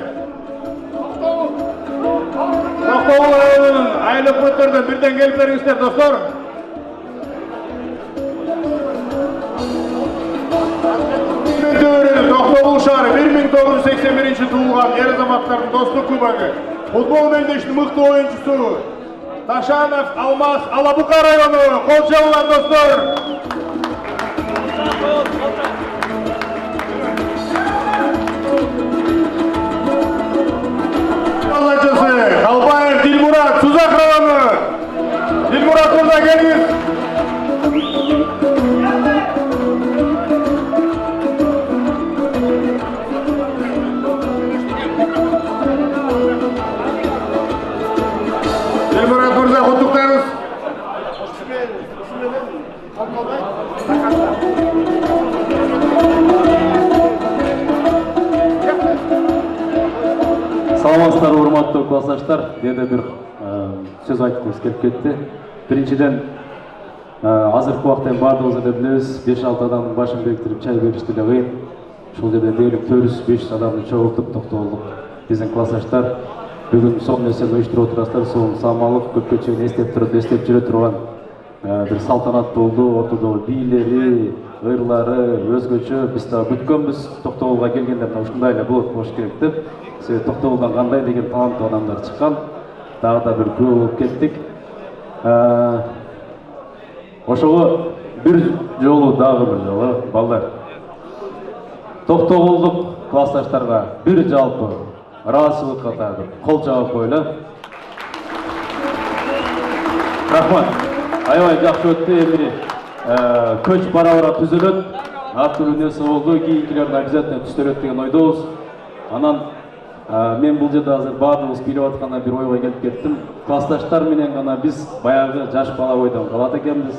Токтогул районунун айыл өкмөттөрдөн бирден келип бериңиздер, достор. Токтогул шаары 1981 туулган эр азаматтардын достук кубогу футбол белдешинин мыкты оюнчусу Ташанов Алмаз, Алабука району. Кол чабуулар, достор. Халбаев Дилмурат, Сузак району. Дилмурат мырза, келиңиз. Дилмурат мырза, куттуктайбыз. Саламатсыздар, урматтуу классташтар. Деде бир сөз айткыбыз келип кетти. Биринчиден, азыркы убакта баардыгыбыз эле билебиз, 5-6 адамдын башын бириктирип чай беришти эле кыйын. Ушул жерде дээрлик 400-500 адамды чогултуп токтолдук. Биздин классташтар бүгүн сонун нерсени уюштуруп отурасыздар. Сонун самалык көпкө чейин эстеп жүрө турган бир салтанат болду. Ортодогу бийлери, ырлары өзгөчө. Биз да күткөнбүз, Токтогулга келгенде ушундай эле болот болуш керек деп. Себеби Токтогулдан кандай деген таланттуу адамдар чыккан. Дагы да бир күбө болуп кеттик. Ошого бир жолу, дагы бир жолу балдар. Токтогулдук классташтарга бир жалпы ыраазычылык катары кол чабып коелу. Рахмат. Аябай жакшы өттү. Эми көч бара-бара түзүлөт. Ар түрдүү нерсе болду. Кийинкилерди обязательно түзөлөт деген ойдобуз. Анан мен бул жерде азыр баардыгыбыз билип атканда бир ойго келип кеттим. Классташтар менен гана биз баягы жаш бала бойдон калат экенбиз.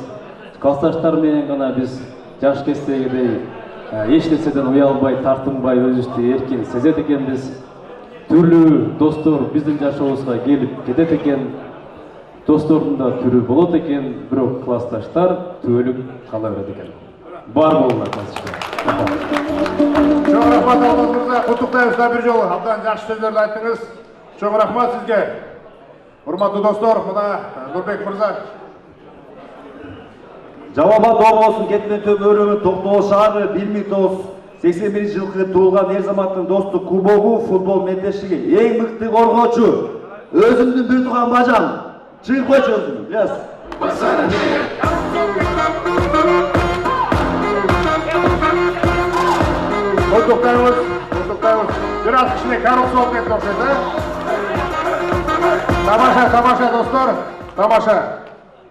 Классташтар менен гана биз жаш кездегидей эч нерседен уялбай, тартынбай, өзүбүздү эркин сезет экенбиз. Түрлүү достор биздин жашообузга келип кетет экен. Достордун да түрү болот экен, бирок классташтар түбөлүк кала берет экен. Бар болуңар классташтар. Чоң рахмат Алмаз мырза, куттуктайбыз да бир жолу. Абдан жакшы сөздөрдү айттыңыз. Чоң рахмат сизге. Урматтуу достор, мына Нурбек мырза. Жалал Абад облусунун Кетмен Төөрөнү Токтогул шаары 1981 жылкы туулган эр азаматтын достук кубогу футбол белдешиги эң мыкты коргоочу өзүмдүн бир тууган бажам. Чыгып койчу өзүм. токтойбуз. Бир аз кичине коррупция болуп кетти окшойт, Тамаша достор, тамаша.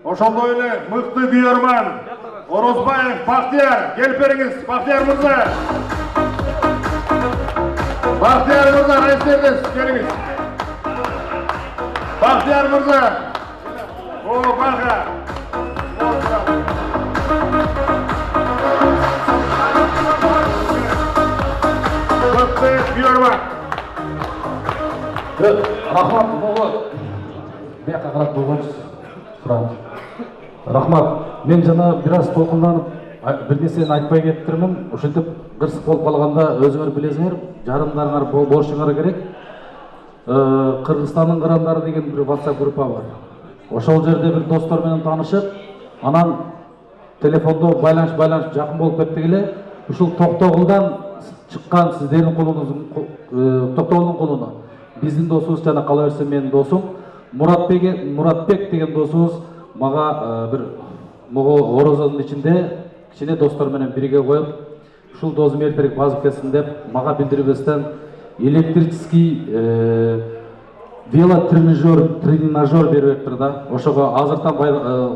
Ошондой эле мыкты күйөрман Орозбаев Бактияр, келип бериңиз, Бактияр мырза. Бактияр мырза, райстердес, келиңиз. Бактияр мырза. О, бага. Мыкты күйөрман. Рахмат, болот. Бияка карап койгончу. Сурам. Рахмат. Мен жана бир аз толкунданып, бир нерсени айтпай кетиптирмин. Ошентип кырсык болуп калганда өзүңөр билесиңер, жарымдарыңар болушуңар керек. Кыргызстандын кырандары деген бир WhatsApp группа бар. Ошол жерде бир достор менен таанышып, анан телефондо байланыш жакын болуп кеттик эле. Ушул Токтогулдан чыккан сиздердин колуңуздун Токтогулдун колуна биздин досубуз жана кала берсе менин досум Муратбек деген досубуз мага бир могу орозонун ичинде кичине достор менен бирге коюп, ушул дозум эртерээк базып кетсин деп мага билдирбестен электрический велотренажер бериптир да. Ошого азыртан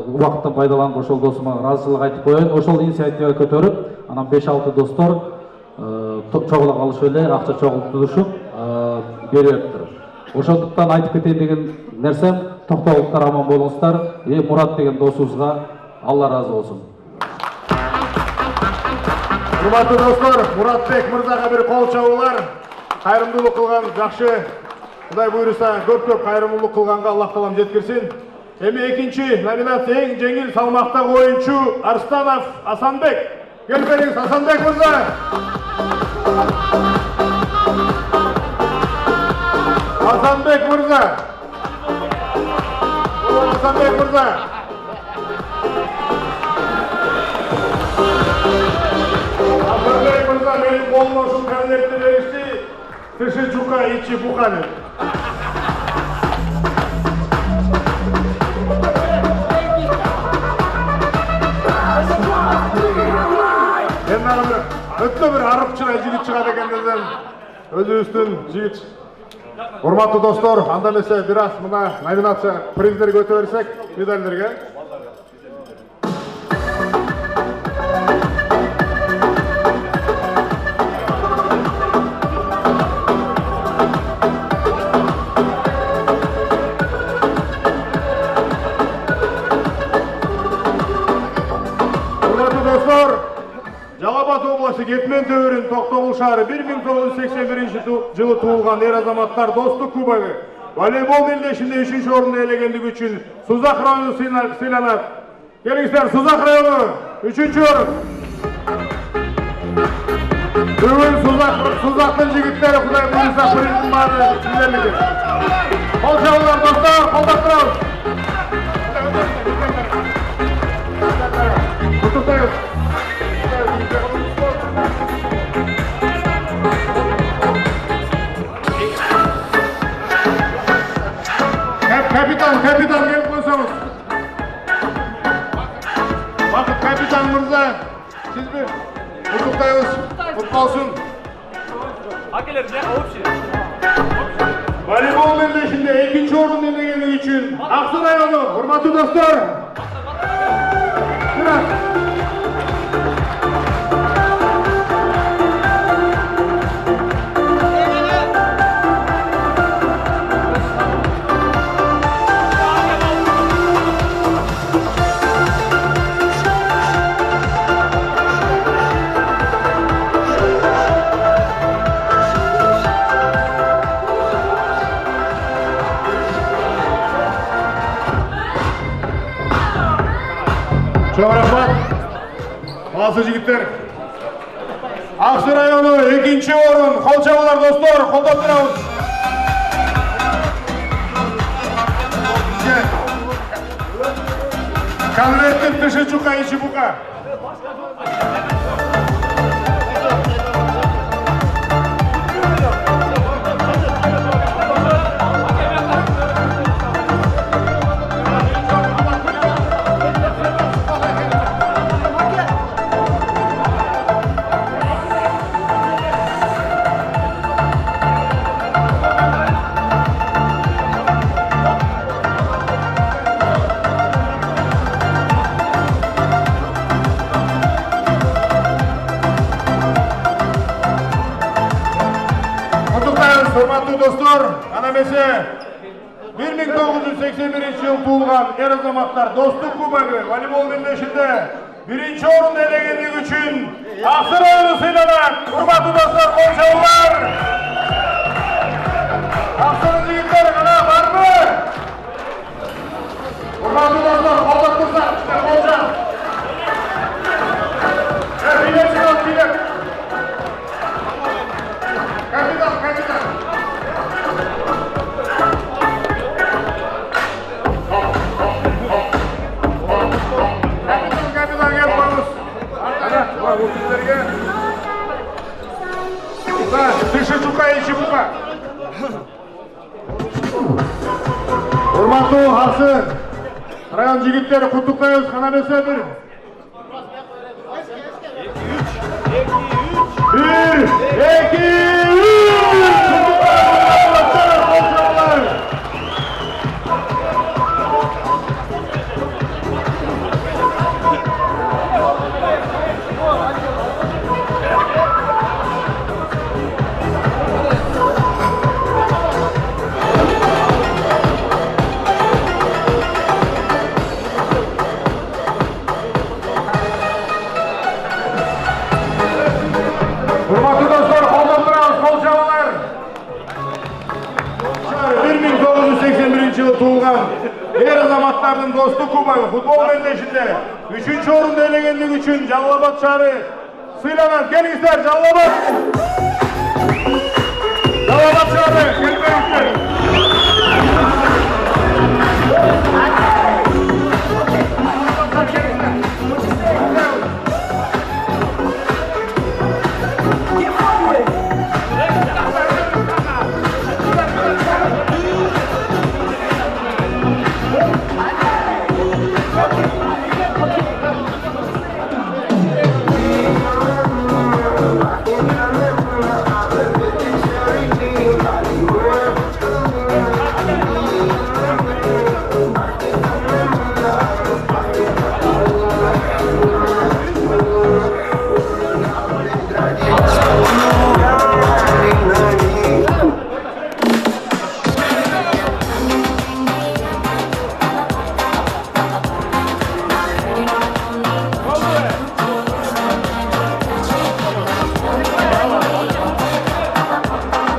убакыттан пайдаланып ошол досума ыраазычылык айтып коеюн. Ошол инициатива көтөрүп, анан 5-6 достор чогула калышып эле акча чогултушуп бериптир. Ошондуктан айтып кетейин деген нерсем, Токтогулдуктар аман болуңуздар. Мурат деген досубузга Алла разы болсун. Урматтуу достор, Муратбек мырзага бир кол чабуулар. Кайрымдуулук кылган жакшы, Кудай буйруса, көп кайрымдуулук кылганга Аллах таалам жеткирсин. Эми экинчи номинация эң жеңил салмактагы оюнчу Арстанов Асанбек. Келип бериңиз, Асанбек мырза. Асанбек мырза. Асанбек мырза. Асанбек мырза менин колума ушул конвертти беришти. Тышы жука, ичи бука деп. Өтө бир арыпчырай жигит чыгат экендерден өзүбүздүн жигит. Урматтуу достор, анда эмесе бир аз мына номинация приздерге өтө берсек, медалдерге. Урматтуу достор, Жалал-Абад областы Кетмен төбөрүнүн Токтогул шаары 1981-жылы туулган эр азаматтар достук кубогу волейбол белдешинде 3-чү орунду ээлегендиги үчүн Сузак району сыйланат. Келиңиздер, Сузак району 3-чү орун. Бүгүн Сузактын жигиттери Кудай буйруса приздин баары сиздердики. Кол чабуулар достор, колдоп турабыз. Куттуктайбыз. Капитан келип койсоңуз. Бакыт капитан мырза, сизби куттуктайбыз. Кут болсун. Акелер, общий. Волейбол белдешинде 2-чү орунду ээлегендиги үчүн Ак Суу району, урматтуу достор. Çok rahmat. Bazı jigitler. Ак Суу району 2-чи орун. Кол чабуулар достор, колдоп турабыз. Конверттин тышы жука, ичи бука. эмесе 1981-yıl tuğulgan er azamattар Dostluk Kubogы волейбол белдешинде birinci orun elegенлigi үчүн Аксыр району сыйланат. Урматтуу достор, кол чабуулар. Аксырдын жигиттери кана барбы? Урматтуу достор, колдоп турсак, кол чап. Билет чыгат, билет. Капитан. Дыши чука и чебука. Урматтуу Аксыр район жигиттери куттуктайбыз. Кана берсе бир. 1, 2, 3. Урматтуу достор, колдоп турабыз, кол чабуулар. 1981-жылы туылган эр азаматтардын Достук Кубогы футбол белдешинде 3-чү орунду ээлегендиги үчүн Жалал Абад шаары сыйланат. Келиңиздер, Жалал Абад. Жалал Абад шаары, келбеңиздер.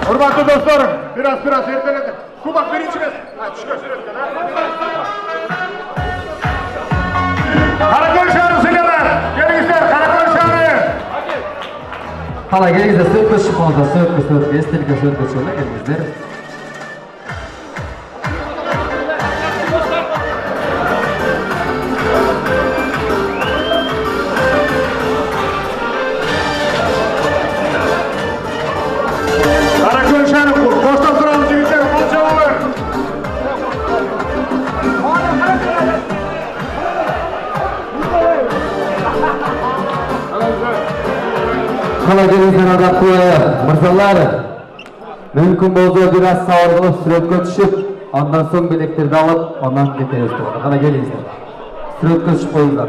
Урматтуу достор, biraz erteledik. Kubak birinci mes. Karakol şahı sıylanar. Gelingizler, Karakol şahı. Hala gelingizler, söğütkö çıkıp oldu. Söğütkö, estelikö söğütkö çıkıp gelingizler. Karakol şahı kur. Koştan duralım jigitler, kol çabуулар. Hala gelingizler adaptı mırzalar. Mümkün bolsa biraz sağırılıp sürötkö düşüp, ondan soň bileklerdi alıp, ondan keteriz. Hala gelingizler. Sürötkö düşüp koyuzlar.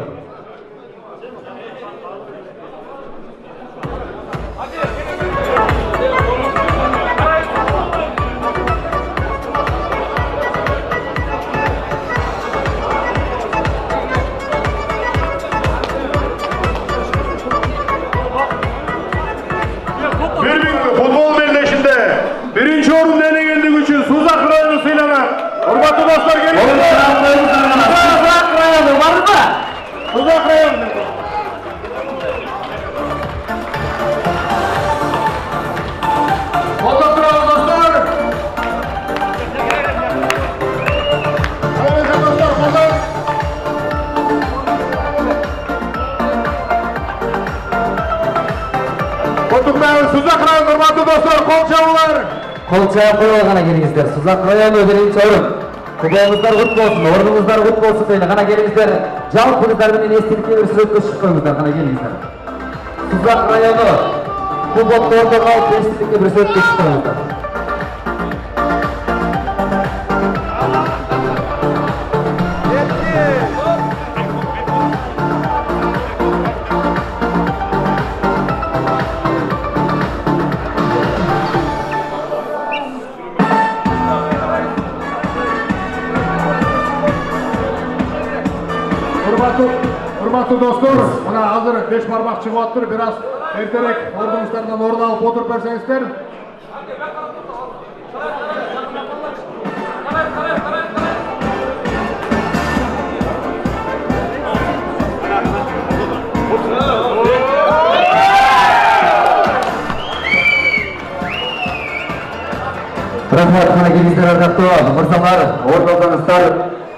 Futbol belleşinde birinci orun ээлегендиги үчүн Сузак району сыйланат. Урматтуу достор, келиңиздер. Сузак району барбы? Сузак району. Колдоп турабыз достор. Саламатсыздар достор, колдоп. Kutluklayın Suzak rayonu, urmatlı dostlar, kol çabуулар. Kol çabı koyup gana gelingizler. Suzak rayonu birinci orun. Kubogыңыздар кут болсун, орнуңуздар кут болсун дейли. Гана келиңиздер. Жалпыңыздар менен эстеликке бир сүрөткө чыгып коюңуздар. Гана келиңиздер. Suzak rayonu кубокто ордон алып эстеликке бир сүрөткө чыгып коюңуздар. Урматтуу достор, мына азыр 5 бармак чыгып атыр, бир аз эртерээк ордуңуздардан орун алып отуруп берсеңиздер. Рахмат, қанекеңіздер ардақтуу мырзалар, орындалыңыздар.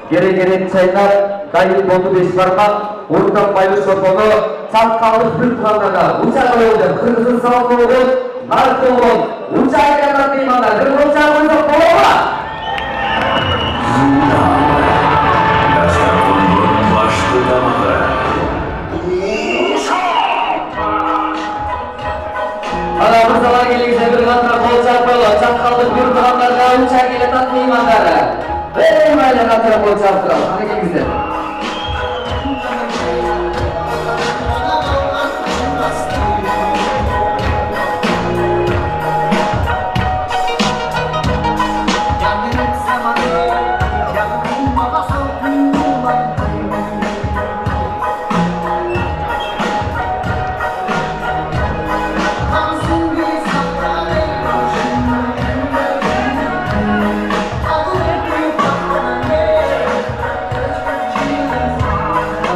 Керек чайнап, дайын болды 5 бармақ, орындап майы шорпону, чаңқалық бір туғандарға, ұчақ ойылды, қырғызын сауын ойылды, нарық оғын, ұчақ айқандар деймандар, бір ұчақ ойылды, болуға! Ана мырзалар келіңіздер бір ғантыра қол чарпылы, чаңқалық бір туғандарға, ұчақ елетат деймандары. Ey meyle katına koy çarptıralım. Hadi gelin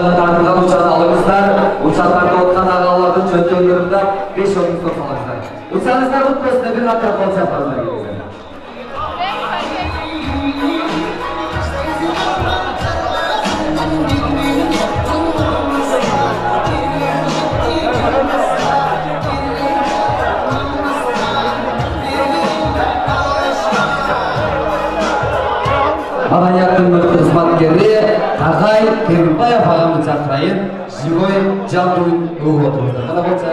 Tartıdan uçağını alыңыздар, uçaklarda otkan ağalarının çöntönlерінде 5 oyuncu salыңыздар. Uçağınızlar mutlusunuz, bir katına kol çarparızlar gelіңіздер. Madaniyаттың мықты қызматкері Тағай Керімбаев ағамды шақырайын, живой жандуын өғіп отырыңыздар. Қана болса?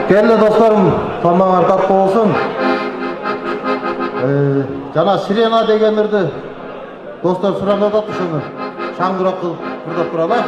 Келді достарым, тамағар татты болсын. Жана сирена дегендерді достар сұраңдар да тұшыңыз. Шаңдырақ қылып тұрдап тұрала.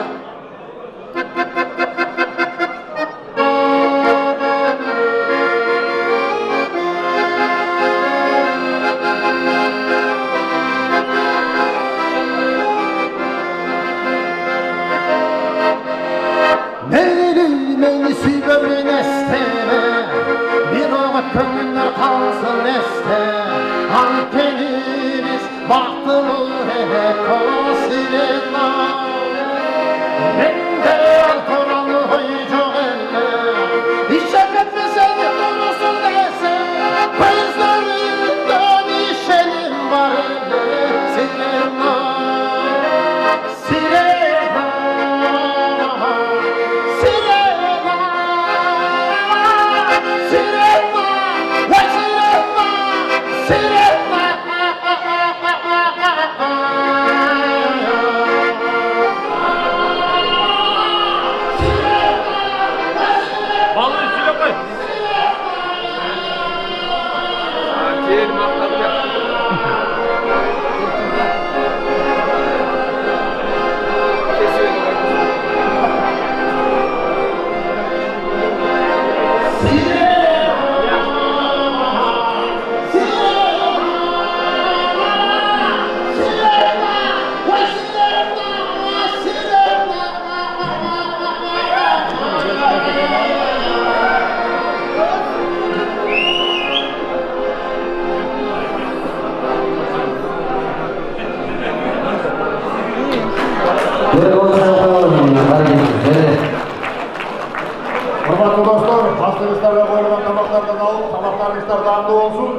Құрметті достар, астыңыздарға қойылған тамақтардан алып, тамақтарыңыздар дәмді болсын.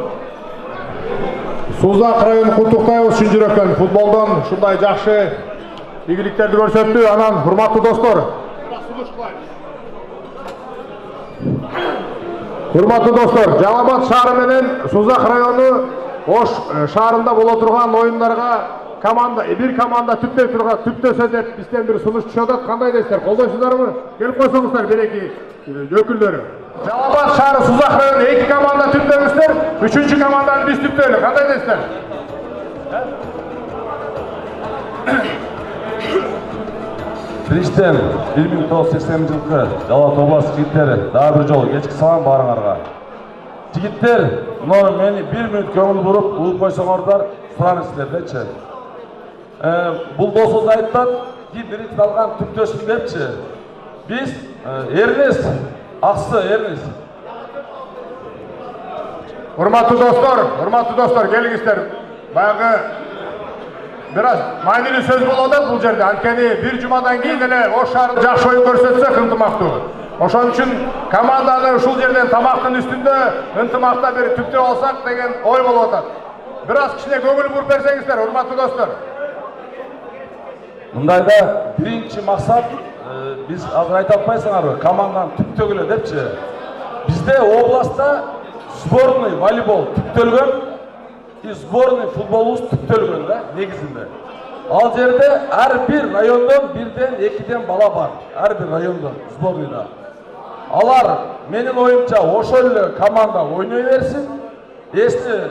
Созақ районы құттықтаймыз шын жүректен. Футболдан шындай жақсы игіліктерді көрсетті. Анан, құрметті достар. Құрметті достар, Жалабат шары менен Созақ районы Ош шаарында боло турган оюндарға bir команда түптөсө деп бизден бир сунуш түшүп атат. Кандай дейсиздер? Колдойсуздарбы? Келип койсоңуздар береки өкүлдөрү. Жалабат шаары Созақ району 2 команда түптөңүздөр, 3-чү команданы биз түптөйлүк. Кандай дейсиздер? Биринчиден 1980 жылкы Жалал областык жигиттери дагы бир жолу кечки салам баарыңарга. Жигиттер, мына мени 1 мүнөт көңүл буруп, угуп койсоңордар, суранып силердечи. бул досубуз айтат, биrinci алган түптөшүн депчи. Биз Эрнест, аксы Эрнест. Урматтуу достор, келиңиздер. Баягы biraz mayneli söz болуп атат бул жерде. Анткени бир жумадан кийин эле Ош шаарында жакшы оюн көрсөтсөк ынтымактуу. Ошон үчүн команданы ушул жерден тамактын үстүндө ынтымакта бир түптөп алсак деген ой болуп атат. Biraz кичине көңүл буруп берсеңиздер, урматтуу достор. Мындайда биринчи максат биз азыр айта албайсыңарбы, команданы түптөгүлө депчи. Бизде областта сборный волейбол түптөлгөн, сборный футболубуз түптөлгөн да негизинде. Ал жерде ар бир райондон бирден, экиден бала бар. Ар бир райондон сборныйда. Алар менин оюмча ошол эле команда ойной берсин. Если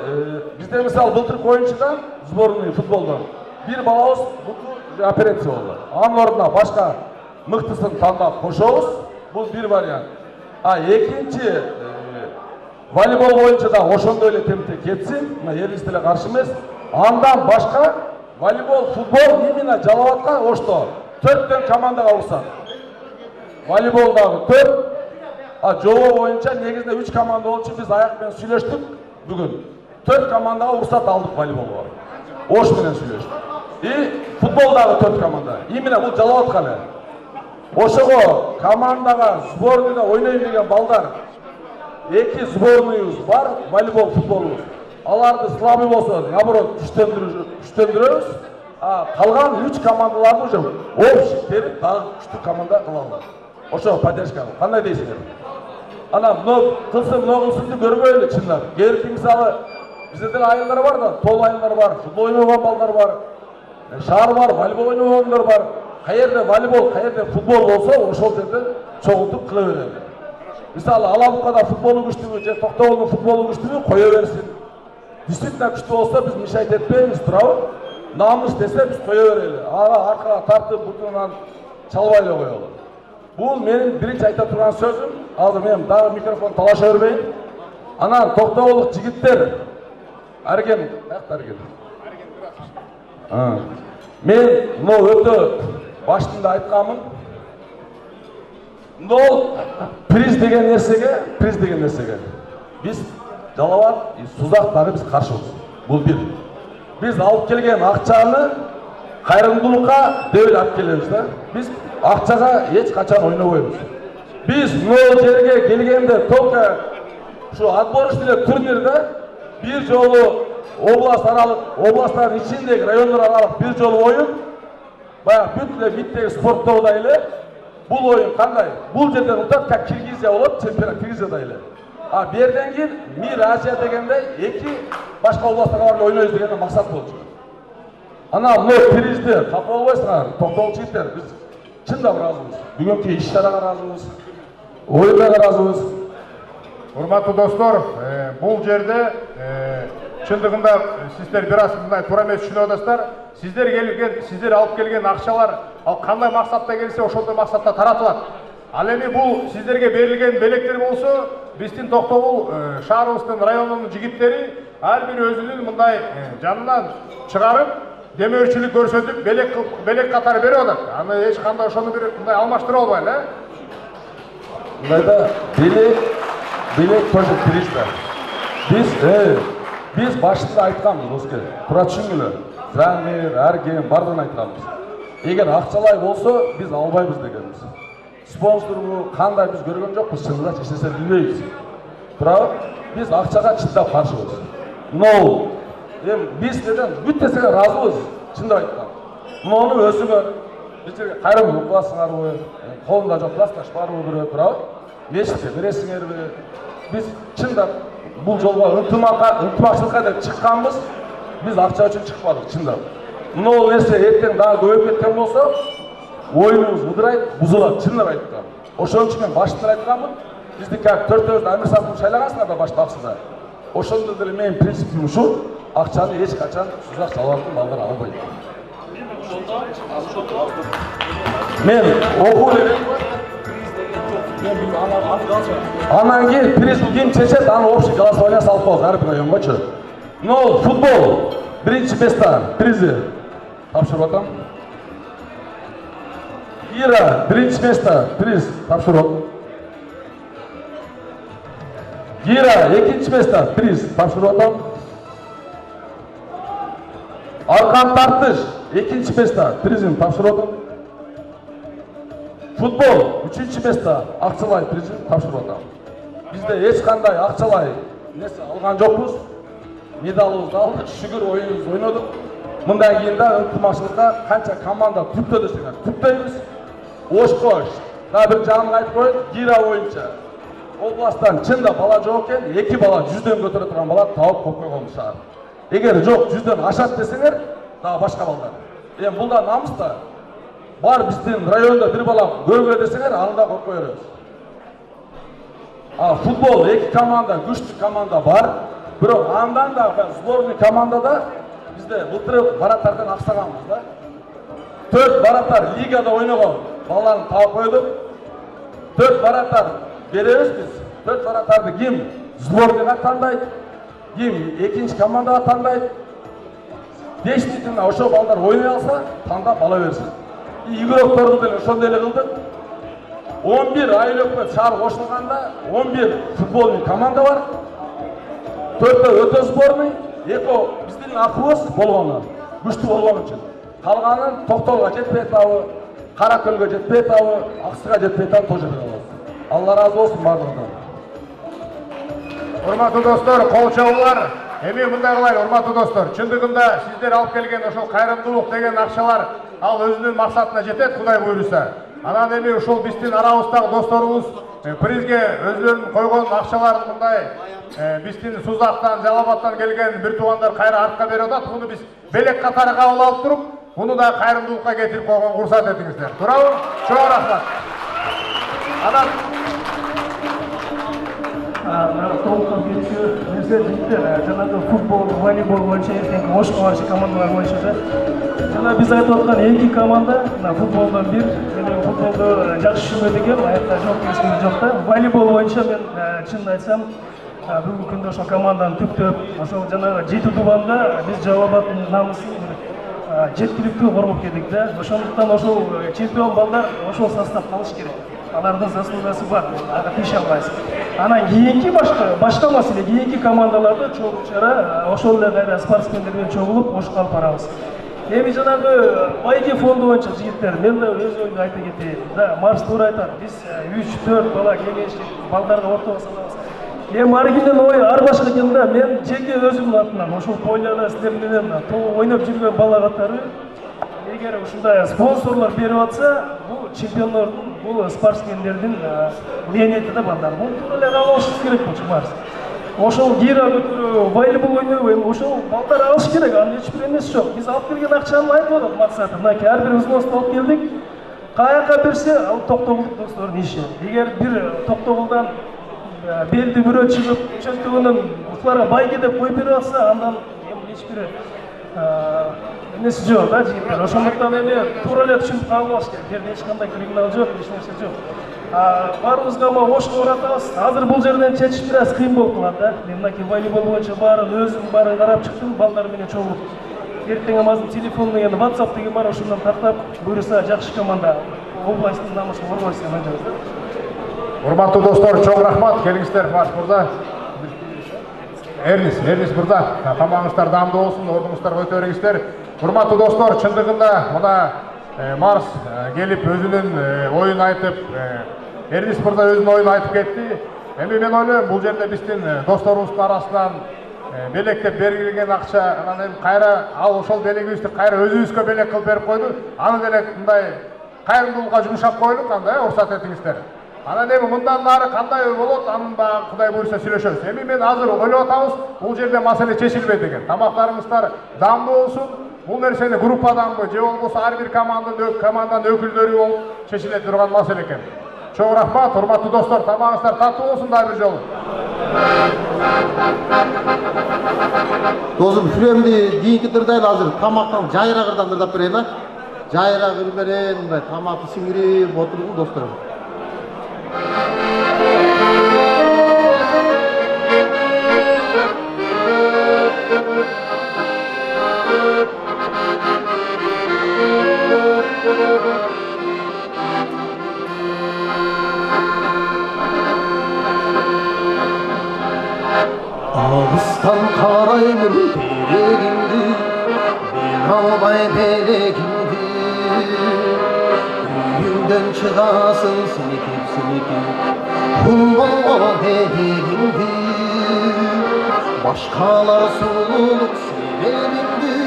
bizde misal былтыркы оюнчудан сборный футболдон бир балабыз операция болду. Анын ордуна башка мыктысын тандап кошобуз. Бул бир вариант. Экинчи волейбол боюнча да ошондой эле темпте кетсин. Эрлис деле каршы эмес. Андан башка волейбол, футбол именно Жалал-Абадка Ошто 4төн командага урсат. Волейболдагы 4, жобо боюнча негизинде 3 команда болчу. Биз аяк менен сүйлөштүк. Бүгүн 4 командага урсат алдык волейболго. Ош менен сүйлөштүк. И футболдагы 4 команда. Именно бул Жалал-Абадка эле. Ошого командага сборныйда ойнойм деген балдар 2 сборныйыбыз бар, волейбол, футболубуз. Аларды слабый болсо, наоборот, күчтөндүрөбүз. Калган 3 командаларды уже общий дагы күчтүү команда кылалы. Ошо поддержка. Кандай дейсиңер? Ана мына кылсымды көрбөйлү чындап. Келки мисалы бизде айылдар бар да, тол айылдар бар, футбол ойногон балдар бар, шаар бар, волейбол ойногондар бар. Каерде волейбол, каерде футбол болсо, ошол жерде чогултуп кыла берели. Мисалы Алабукада футболу күчтүүбү же Токтогулдун футболу күчтүүбү кое берсин. Действительно күчтүү болсо биз мешайт этпейбиз, туурабы? Намыс десе биз кое берели. Ага аркага тартып бутунан чалбай эле коелу. Бул менин биринчи айта турган сөзүм. Азыр мен дагы микрофон талаша бербейин. Анан Токтогулдук жигиттер Арген, Арген. Мен мына өтө башында айтканмын. Нол приз деген нерсеге биз Жалал-Абад Сузактагы биз каршыбыз. Бул бир. Биз алып келген акчаны кайрымдуулукка деп эле алып келебиз да. Биз акчага эч качан ойнобойбуз. Биз могул жерге келгенде только ушу отборочный турнирде бир жолу областтардын ичиндеги райондор аралык бир жолу оюн. Баягы бүт эле биттеги спорттордой эле бул оюн кандай? Бул жерден утат, как Киргизия болот, чемпионат Киргизияда эле. Берден кийин Мир Азия дегенде 2 башка областтарга барып ойнойбуз деген максат болчу. Ана мына призди капа болбойсуңар, Токтогул жигиттер, биз чындап ыраазыбыз. Бүгүнкү иш-чарага ыраазыбыз. Оюнга ыраазыбыз. Урматтуу достор, бул жерде чындыгында сиздер бир аз мындай туура эмес түшүнүп атасыздар. Сиздер алып келген акчалар ал кандай максатта келсе, ошондой максатта таратылат. Ал эми бул сиздерге берилген белектер болсо, биздин Токтогул шаарыбыздын районунун жигиттери ар бир өзүнүн мындай жанынан чыгарып, демөөрчүлүк көрсөтүп, белек катары берип атат. Аны эч кандай ошону бир мындай алмаштыра албайт, Мындайда белек тоже призда. Биз башында айтканбыз, доскер. Туура түшүнгүлө. Замир, Арген бардыгын айтканбыз. Эгер акчалай болсо, биз албайбыз дегенбиз. Спонсорбу кандай биз көргөн жокпуз, чындыгы эч нерсе билбейбиз. Туурабы? Биз акчага чындап каршыбыз. Нол. Биз деден бүт нерсеге ыраазыбыз, чындап айткан. Муну өзүңөр бир жерге кайрымдуулук кыласыңарбы? Колунда жок пласташ барбы бирөө, туурабы? Мешитке бересиңерби? Биз чындап бул жолго ынтымакчылыкка деп чыкканбыз. Биз акча үчүн чыкпадык, чындап. Мына нерсе эртең дагы көбөйүп кеткен болсо, оюнубуз удурайт, бузулат, чындап айткан. Ошон үчүн мен башында айтканмын, бизди как 4-өзү Амир Сапун шайлагансыңар да башта аксыда. Ошондо деле менин принципим ушул, акчаны эч качан Сузак Жалал-Абадтын балдары албайт. Мен окуу элем. Анан кийин приз ким чечет, аны общий голосование салып коебуз ар бир районгочу. Но футбол биринчи место призи. тапшырып атам. Ира, birinchi место, приз тапшырып атам. Ира, екінші место, приз тапшырып атам. Арқан тартыш, екінші место, призін тапшырып атам. Футбол, үшінші место, ақшалай призін тапшырып атам. Бізде ешқандай ақшалай несі алған жоқпыз. Медалымызды алдық, шүгір ойынымызды ойнадық. Мындан кейін де ынтымақшылыққа қанша команда түпті десеңіз түптейміз. Ош-қош, да бір жағын айтып қойып, Гира ойынша. Областан чында бала жоқ екен, 2 бала 100-ден көтере тұрған бала тауып қойып қойғанымыз шығар. Егер жоқ 100-ден ашады десеңер, да башқа балдар. Бұл да намыста. Бар біздің районда бір бала көргіле десеңер, аңда қойып қойырыз. Футбол 2 команда, күшті команда бар. Бірақ андан да сборный командада бізде бұлтырып бараттардан ақсағанбыз да. 4 бараттар лигада ойнаған баланы тауып қойдық. 4 бараттар береміз біз. 4 бараттарды кем сборныйға таңдайды, кем екінші командаға таңдайды. Действительно ошо балдар ойнай алса, таңдап ала берсін. Игрокторды деле ошондой эле кылдык. 11 айлыкка шаар кошулганда 11 футбольный команда бар. 4 өтө сборный, 2 биздин акыбыз болгону, күчтүү болгон үчүн. Калганын Токтолго жетпей атабы, Каракөлгө жетпей атабы, Аксыга жетпей атабы тоже беребиз. Алла разы болсун бардыгынан. Урматтуу достор, кол чабуулар. Эми мындай кылайлы, урматтуу достор. Чындыгында сиздер алып келген ошол кайрымдуулук деген акчалар ал өзүнүн максатына жетет, Кудай буйруса. Анан эми ушул биздин арабыздагы досторубуз призге өзүлөрүнүн койгон акчаларын мындай биздин Сузактан, Жалалабадтан келген бир туугандар кайра артка берип атат. Муну биз белек катары кабыл алып туруп, муну да кайрымдуулукка кетирип койгон уруксат этиңиздер. Туурабы? Чоң рахмат. Анан толкун кетүү нерсе жигиттер жанагы футбол, волейбол боюнча эртеңки Ошко каршы командалар боюнча жана биз айтып аткан 2 команда футболдон 1, мен футболду жакшы түшүнбөйт экенмин, аякта жоопкерчилиги жок да. Волейбол боюнча мен чынын айтсам бүгүнкү күндө ошол команданы түптөп, ошол жанагы 7 дубанда биз Жалалабадтын намысын жеткиликтүү коргоп келдик да. Ошондуктан ошол чемпион балдар ошол составда калыш керек. Алардын заслугасы бар, ага тийише албайсыз. Анан кийинки башка маселе, кийинки командаларда чогуу чара ошол эле кайра спортсмендер менен чогулуп Ошко алып барабыз. Эми жанагы байге фонду боюнча жигиттер, мен да өз оюмду айта кетейин. Да, Марс туура айтат. Биз 3-4 бала кеңешип балдарга ортого салабыз. Эми аргиден ой ар башка экен да, мен жеке өзүмдүн атымдан ошол пойларда силер менен ойноп жүргөн бала катары эгер ушундай спонсорлор берип атса, бул чемпиондордун, бул спортсмендердин мээнети да балдар. Муну туура эле кабыл алышыбыз керек болчу Марс. Ошол гира көтөрүү, волейбол ойноо, эми ошол балдар алыш керек, анын эч бир эмеси жок. Биз алып келген акчаны айтып атат максаты. Мынакей ар бир взносты алып келдик. Каяка берсе, ал Токтогулдук достордун иши. Эгер бир Токтогулдан белди бирөө чыгып, чөптөгөнөн ушуларга байге деп коюп берип атса, андан эч бир эмеси жок да жигиттер. Ошондуктан эми туура эле түшүнүп калыш керек. Жерде эч кандай криминал жок, эч нерсе жок. Баарыбызга Ошко баратабыз. Азыр бул жерден чечиш бир аз кыйын болуп калат да. Мен мынакей волейбол боюнча баарын карап чыктым, балдар менен чогулуп. Эртең амазын телефон деген WhatsApp деген бар, ошондон тартап буйруса жакшы команда областтын намысын коргойсун деп айтабыз да. Урматтуу достор, чоң рахмат. Келиңиздер, Марс мырза. Эрлис мырза. Тамагыңыздар даамдуу болсун, ордуңуздарга өтө бериңиздер. Урматтуу достор, чындыгында мына Марс келип өзүнүн оюн айтып, Эрлис мырза өзүнүн оюн айтып кетти. Эми мен ойлойм, бул жерде биздин досторубуздун арасынан белектеп берилген акча, анан эми кайра ал ошол белегибизди кайра өзүбүзгө белек кылып берип койду. Аны деле мындай кайрымдуулукка жумшап коелук, кандай уруксат этиңиздер. Анан эми мындан нары кандай болот, анын багы Кудай буйруса сүйлөшөбүз. Эми мен азыр ойлоп атабыз, бул жерде маселе чечилбейт экен. Тамактарыңыздар даамдуу болсун. Бул нерсени группаданбы же болбосо ар бир команданын өкүлдөрү болуп чечиле турган маселе экен. Чоң рахмат, урматтуу достор, тамагыңыздар таттуу болсун дагы бир жолу. Досум, сүремди кийинки турдайлы азыр тамактан жайыраак ырдап берейин а. Жайыраак берейин, мындай тамакты сиңирип отуруңуз достор. belekindi Uyumdan çıgasın sinekip Hulma deligindi Başkalar sululuk sebebimdi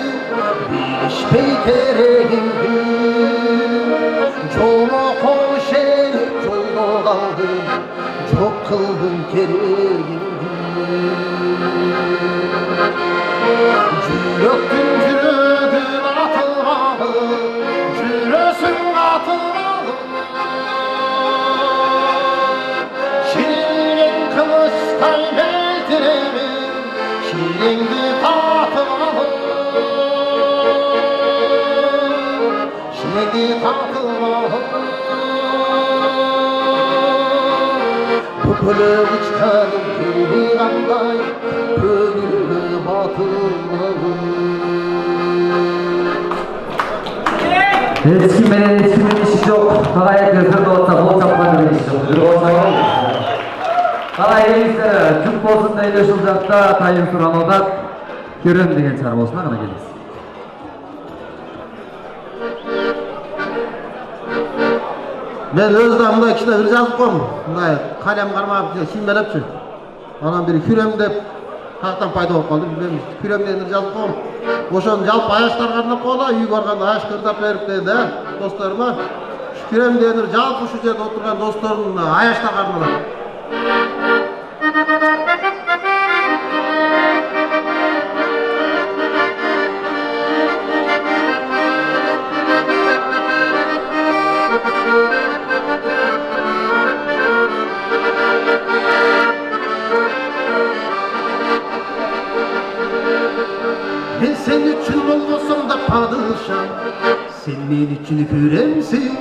Bilişpey teregimdi Jolma koş elip jolda kaldım Çok kıldım keregimdi Jüröktün jürödün atılmalı Jürösün atılmalı Şirin kılıçtay beldiremin Şiringi tatılmalı Şiringi tatılmalı Köpülü uçkanın gülü kanday Gönüllü batılmalı Hiç kimmenin işi yok. Kalay gözleri de olsa bol çaplarının işi yok. Kalay gelirse tüm bolsun da iyileşilecekta Tayın Suran'da Kerem degen çağrı bolsun da geliriz. Ben öz damda içine bir yazıp koydum. Bunday kalem karmap şimbelepçi. Anam biri Kürem dep tahttan payda olup kaldı. Ben Kürem denir yazıp koydum. Oşon jalp ayaşlar karnap koyla, uy barganda ayaş kırdap berip dedi dostlarıma. Şu Kürem denir jalp şu жерде oturgan dostlarımın ayaşlar karnına. Ben sen için olmasam da padişah Sen men için Küremsin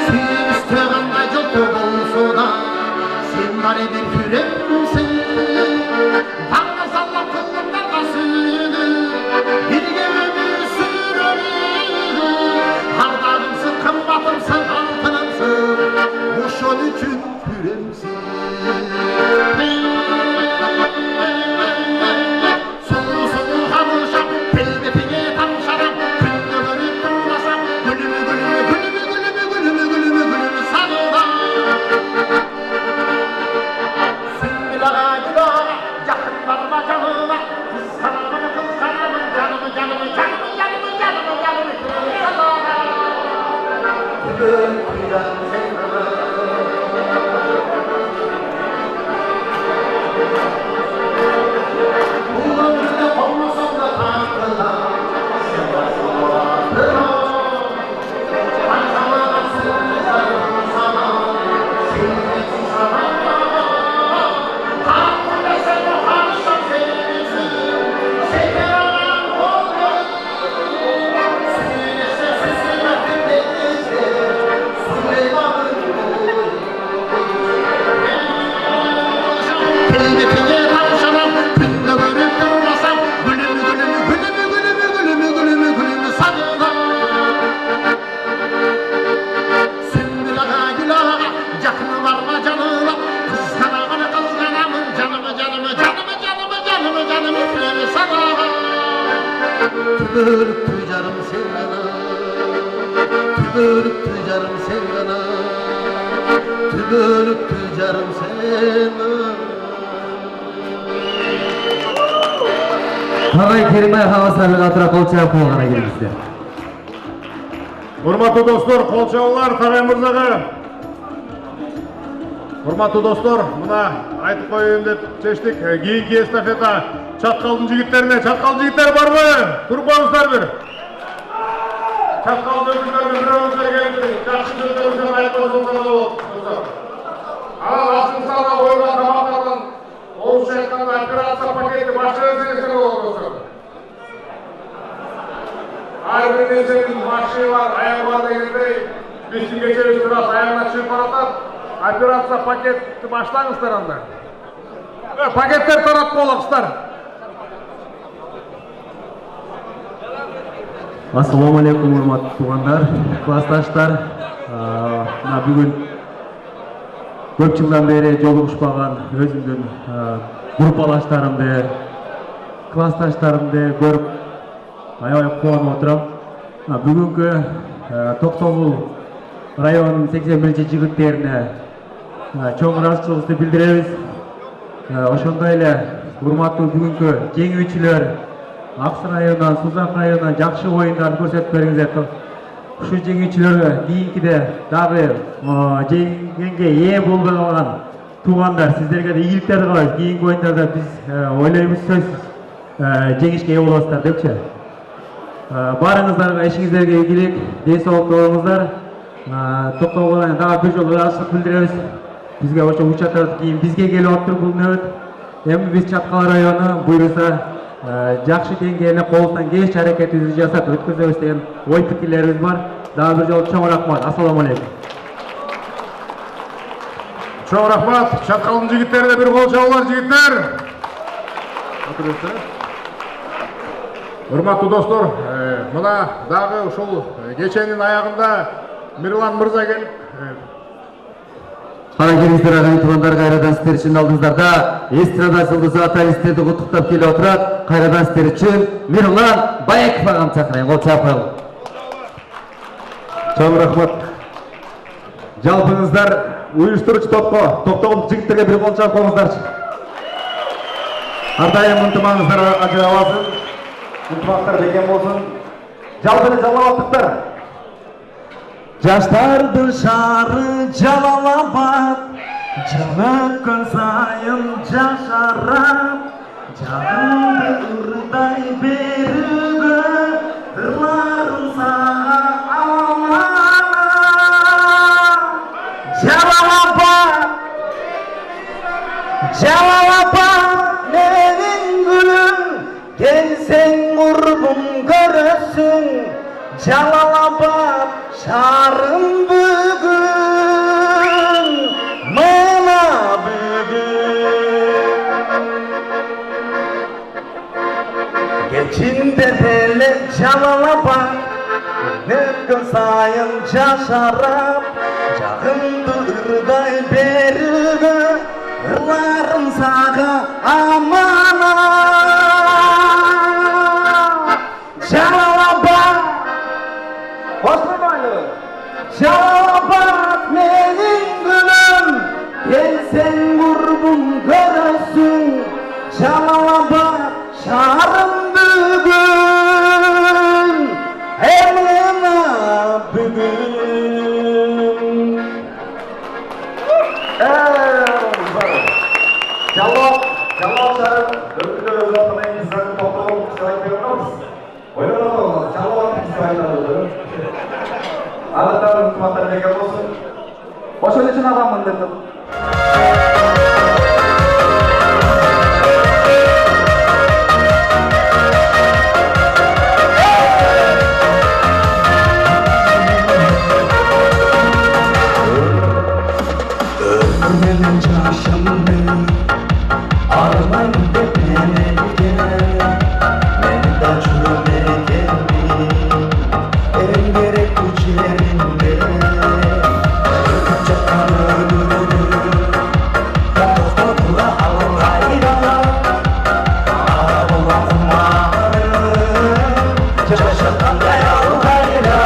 Suyun üstüğünde jolta bolsa da Sen bari bir Küremsin Tağla sallap kılımlarga suyunu Birge ömür sürünü Hardağımsın, kımbatımsın, altınımsın Oşon üçün Küremsin Tübörüktü canım sevgana Tübörüktü canım sevgana Tübörüktü canım sevgana Kalay Kerimay havaslarlık atıra kol çayıp koğana gelmişler. Hurmatlı dostlar, kol çabılar Taray Mırzaga. Hurmatlı dostlar, mına айтып koyayım dep çeştik. Keyinki estafeta Çatkal'ın jigitlerine, Çatkal jigitler var mı? Turbanızlar bir. Çatkal dövüşlerine bir önümüzde geldi. Жақсы сөздеріңізден айтып отырсаңыз да болады. Ал астыңызда қойылған тамақтардан орысша айтқанда операция пакеті машина десеңіздер болады. Әрбір нәрсенің машина бар, аяғы бар дегендей, бесін кешіріп тұрады, аяғына шығып баратады. Операция пакетті баштаңыздар анда. Пакеттер тарап болыңыздар. Ассалаумағалейкум, урматтуу туугандар, классташтар. Бүгүн көп жылдан бери жолугушпаган өзүмдүн группалаштарымды, классташтарымды көрүп аябай кубанып отурам. Бүгүнкү Токтогул районунун 81 жигиттерине чоң ыраазычылыгыбызды билдиребиз. Ошондой эле урматтуу бүгүнкү жеңүүчүлөр Аксы районунан, Сузак районунан жакшы оюндарды көрсөтүп бериңиздер. Ушул жеңүүчүлөргө кийинкиде дагы жеңгенге ээ болбой калган туугандар, сиздерге да ийгиликтерди каалайбыз. Кийинки оюндарда биз ойлойбуз сөзсүз жеңишке ээ болосуздар депчи. Барыңыздарга, ишиңиздерге ийгилик, ден соолуктуу болуңуздар. Токтогулга дагы бир жолу ыраазычылык билдиребиз. Бизге ошо учактарды кийин бизге келип атыр бул нөбөт. Эми биз Чаткал району буйруса жакшы деңгээлде колубуздан келишче аракетибизди жасап өткөзөбүз деген ой пикирлерибиз бар. Дагы бир жолу чоң рахмат. Ассаламу алейкум. Чоң рахмат. Чаткалдын жигиттерине бир кол чабуулар, жигиттер. Урматтуу достор, мына дагы ушул кеченин аягында Мирлан мырза келип Кара келиңиздер агайын туугандар, кайрадан сиздер үчүн алдыңыздарда эстрада жылдызы аталистерди куттуктап келип отурат. Кайрадан сиздер үчүн Мирлан Баеков агам чакырайын. Кол чапкыл. Чоң рахмат. Жалпыңыздар уюштуруучу топко, Токтогул жигиттерге бир кол чап коюңуздарчы. Ар дайым ынтымагыңыздар ажырабасын. Ынтымактар бекем болсун. Жалпыны жалалаттыктар. Жаштардын шары Жалалабад, жыл өткөн сайын жашарат, жагымды ырдай берүүгө ырларым сага аманат. Жалалабад, Жалалабад менин гүлүм, келсең курбум көрөсүң. Жалалабад шарым бүгүн, мына бүгүн. Кечинде деле Жалалабад, өткөн сайын жашарап, жагымды ырдай берүүгө ырларым сага аманат. Жалалабад, Жалалабад менин гүлүм, келсең курбум көрөсүң. Жалалабад шарым бүгүн, мына бүгүн. Жалал шарым өткүндө өз атынан сиздердин Токтогул айтып беребиз. Ойлонот, жалал айтып Алаттар ынтымактар бекем болсун. Ошол үчүн агаммын дедим. Менин жашымды арман деп менелге, мени да жүрөм экенми, эң керектүү жеримде. Жаккан өлүмдү токтотула алгайра, ара болгон кумарым жашаткандай алгайра.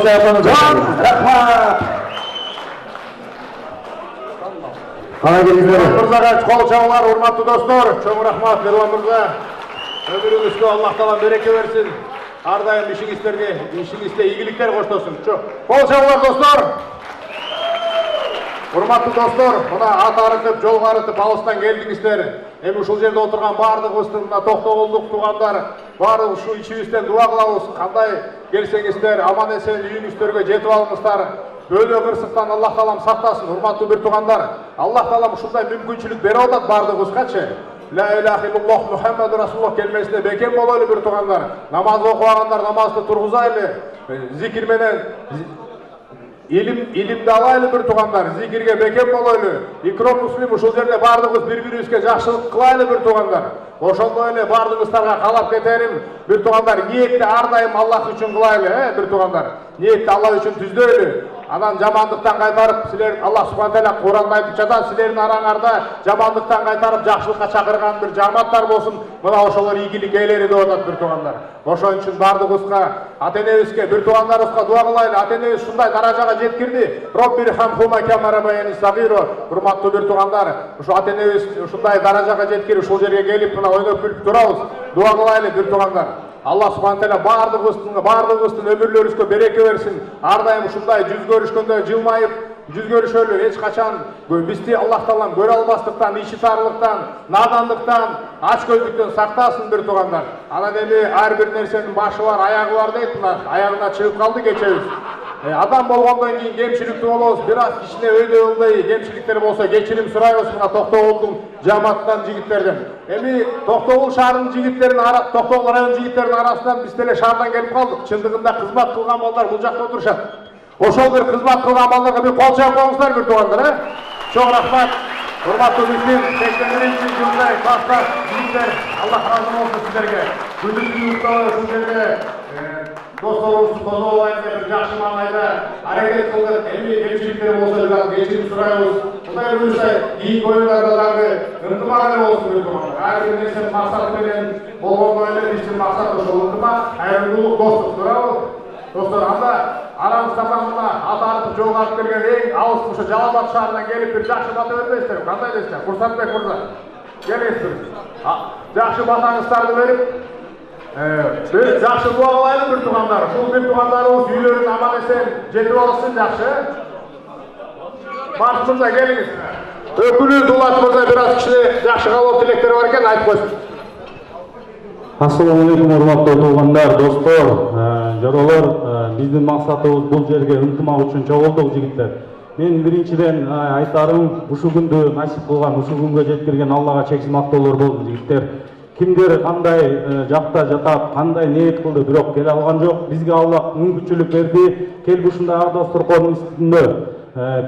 чайкаңыз. Рахмат. Қалай келдіңіздер? Мырзаға қол шабулар, урматтуу достор. Чоң рахмат, Ерлан мырза. Өмүрүңүзгө Аллах таала береке берсин. Ар дайым ишиңизде ийгиликтер коштосун. Қол шабулар достор. Урматтуу достор, мына ат арытып, жол арытып, алыстан келдиңиздер. Эми ушул жерде отурган баардыгыбыздын мына токтогулдук туугандар, баардык ушу ичибизден дуа кылабыз. Кандай келсеңиздер, аман эсен үйүңүздөргө жетип алыңыздар. Өлө кырсыктан Аллах таалам сактасын, урматтуу бир туугандар. Аллах таалам ушундай мүмкүнчүлүк берип атат баардыгыбызгачы. Ла иляха иллаллах Мухаммаду Расулуллах келмесине бекем бололу бир туугандар. Намаз окугандар намазды тургузайлы. Зикир менен илимди алайлы бир туугандар. Зикирге бекем болойлу. Икром муслим ушул жерде баардыгыбыз бири-бирибизге жакшылык кылайлы бир туугандар. Ошондой эле баардыгыбыздарга каалап кетерим бир туугандар, ниетти ар дайым Аллах үчүн кылайлы, бир туугандар. Ниетти Аллах үчүн түздөйлү. Анан жамандыктан кайтарып, силер Аллах субхана таала Куранда айтып жатат, силердин араңарда жамандыктан кайтарып жакшылыкка чакырган бир жамааттар болсун. Мына ошолор ийгилик ээлери деп атат бир туугандар. Ошон үчүн баардыгыбызга, ата-энебизге, бир туугандарыбызга дуа кылайлы. Ата-энебиз ушундай даражага жеткирди. Роббирхамхума кама раббаяни сагиро. Урматтуу бир туугандар, ушу ата-энебиз ушундай даражага жеткирип, ушул жерге келип, мына ойноп күлүп турабыз. Дуа кылайлы бир туугандар. Аллах субхана таала баардыгыбыздын өмүрлөрүбүзгө береке берсин. Ар дайым ушундай жүз көрүшкөндө жылмайып, жүз көрүшөлү, эч качан бизди Аллах таалам көрө албастыктан, ичи тарлыктан, надандыктан, ач көздүктөн сактасын бир туугандар. Анан эми ар бир нерсенин башы бар, аягы бар дейт, мына аягына чыгып калды кечебиз. Адам болгондон кийин кемчиликтүү болобуз, бир аз кичине өйдө кемчиликтер болсо кечирим сурайбыз мына Токтогулдун жамааттан жигиттерден. Эми Токтогул шаарынын жигиттерин Токтогул районунун жигиттеринин арасынан биз деле шаардан келип калдык. Чындыгында кызмат кылган балдар бул жакта отурушат. Ошол бир кызмат кылган балдарга бир кол чаап коюңуздар бир туугандар, Чоң рахмат. Урматтуу биздин 81-жылда классташ жигиттер, Аллах разы болсун сиздерге. Күндүзгү ушул жерде досторубуздун тозолайын деп бир жакшы маанайда аракет кылдык. Эми кемчиликтер болсо дагы кечирим сурайбыз. Кудай буюрса, кийинки оюндарда дагы ынтымак эле болсун бир туугандар. Ар бир нерсе максат менен болгондой эле биздин максат ошол ынтымак, кайрымдуулук, достук туурабы? Достор, анда арамыздан мына ат арытып жолго алып келген эң алыс ушу Жалал Абад шаарынан келип бир жакшы бата бербейсиздерби? Кандай дейсиздер? Курсанбек мырза. Келесиздер. Жакшы батаңыздарды берип, бир жакшы дуа кылайлы бир туугандар. Бул бир туугандарыбыз үйлөрүн аман эсен жетип алсын, жакшы. Марш мырза келиңиз. Өкүлү Дулат мырза бир аз кичине жакшы каалоо тилектери бар экен, айтып койсун. Ассаламу алейкум, урматтуу туугандар, достор, жаралар. Биздин максатыбыз бул жерге ынтымак үчүн чогулдук жигиттер. Мен биринчиден айтарым, ушу күндү насип кылган, ушу күнгө жеткирген Аллага чексиз мактоолор болду жигиттер. Кимдер кандай жакта жатат, кандай ниет кылды, бирок келе алган жок. Бизге Аллах мүмкүнчүлүк берди. Келип ушундай ак дасторкондун үстүндө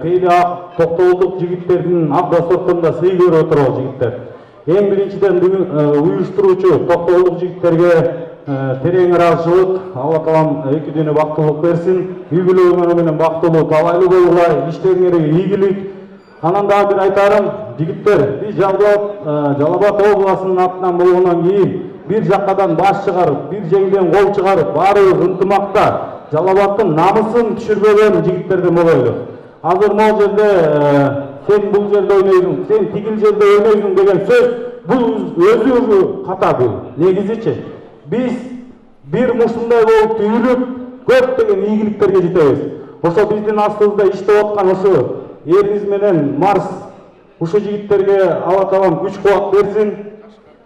пейли Токтогулдук жигиттердин ак дасторконунда сый көрүп отурабыз жигиттер. Эң биринчиден уюштуруучу Токтогулдук жигиттерге терең ыраазычылык, Алла таалам эки дүйнө бактылык берсин. Үй бүлөлөрү менен бактылуу, талайлуу болгула, иштериңерге ийгилик. Анан дагы бир айтарым, жигиттер, биз Жалал Абад областынын атынан болгондон кийин бир жаккадан баш чыгарып, бир жеңден кол чыгарып, баарыбыз ынтымакта Жалал Абадтын намысын түшүрбөгөн жигиттерден болойлу. Азыр могул жерде сен бул жерде ойнойсуң, сен тигил жерде ойнойсуң деген сөз бул өзү ката бул. Негизичи биз бир мушундай болуп түйүлүп, көптөгөн ийгиликтерге жетебиз. Ошо биздин астыбызда иштеп аткан ошо эрибиз менен Марс ушу жигиттерге Алла таалам күч кубат берсин,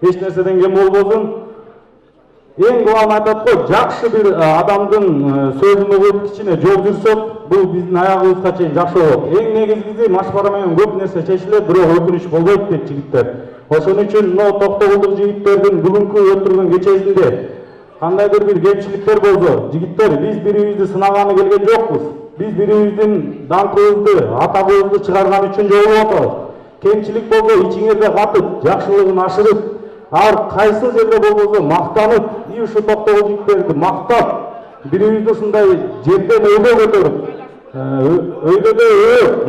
эч нерседен кем болбосун. Эң кубагын айтат го, жакшы бир адамдын сөзүн угуп кичине жол жүрсөк, бул биздин аягыбызга чейин жакшы болот. Эң негизгиси машвара менен көп нерсе чечилет, бирок өкүнүч болбойт дейт жигиттер. Ошон үчүн мына Токтогулдук жигиттердин бүгүнкү өтүргөн кечесинде кандайдыр бир кемчиликтер болсо, жигиттер, биз бирибизди сынаганы келген жокпуз. Биз бирибиздин даңкыбызды, атагыбызды чыгарган үчүн жолугуп атабыз. Кемчилик болсо ичиңерде катып, жакшылыгын ашырып, ар кайсы жерде болбосо мактанып, ушу Токтогул жигиттерди мактап, бирибизди ушундай жерден өйдө көтөрүп, өйдөдө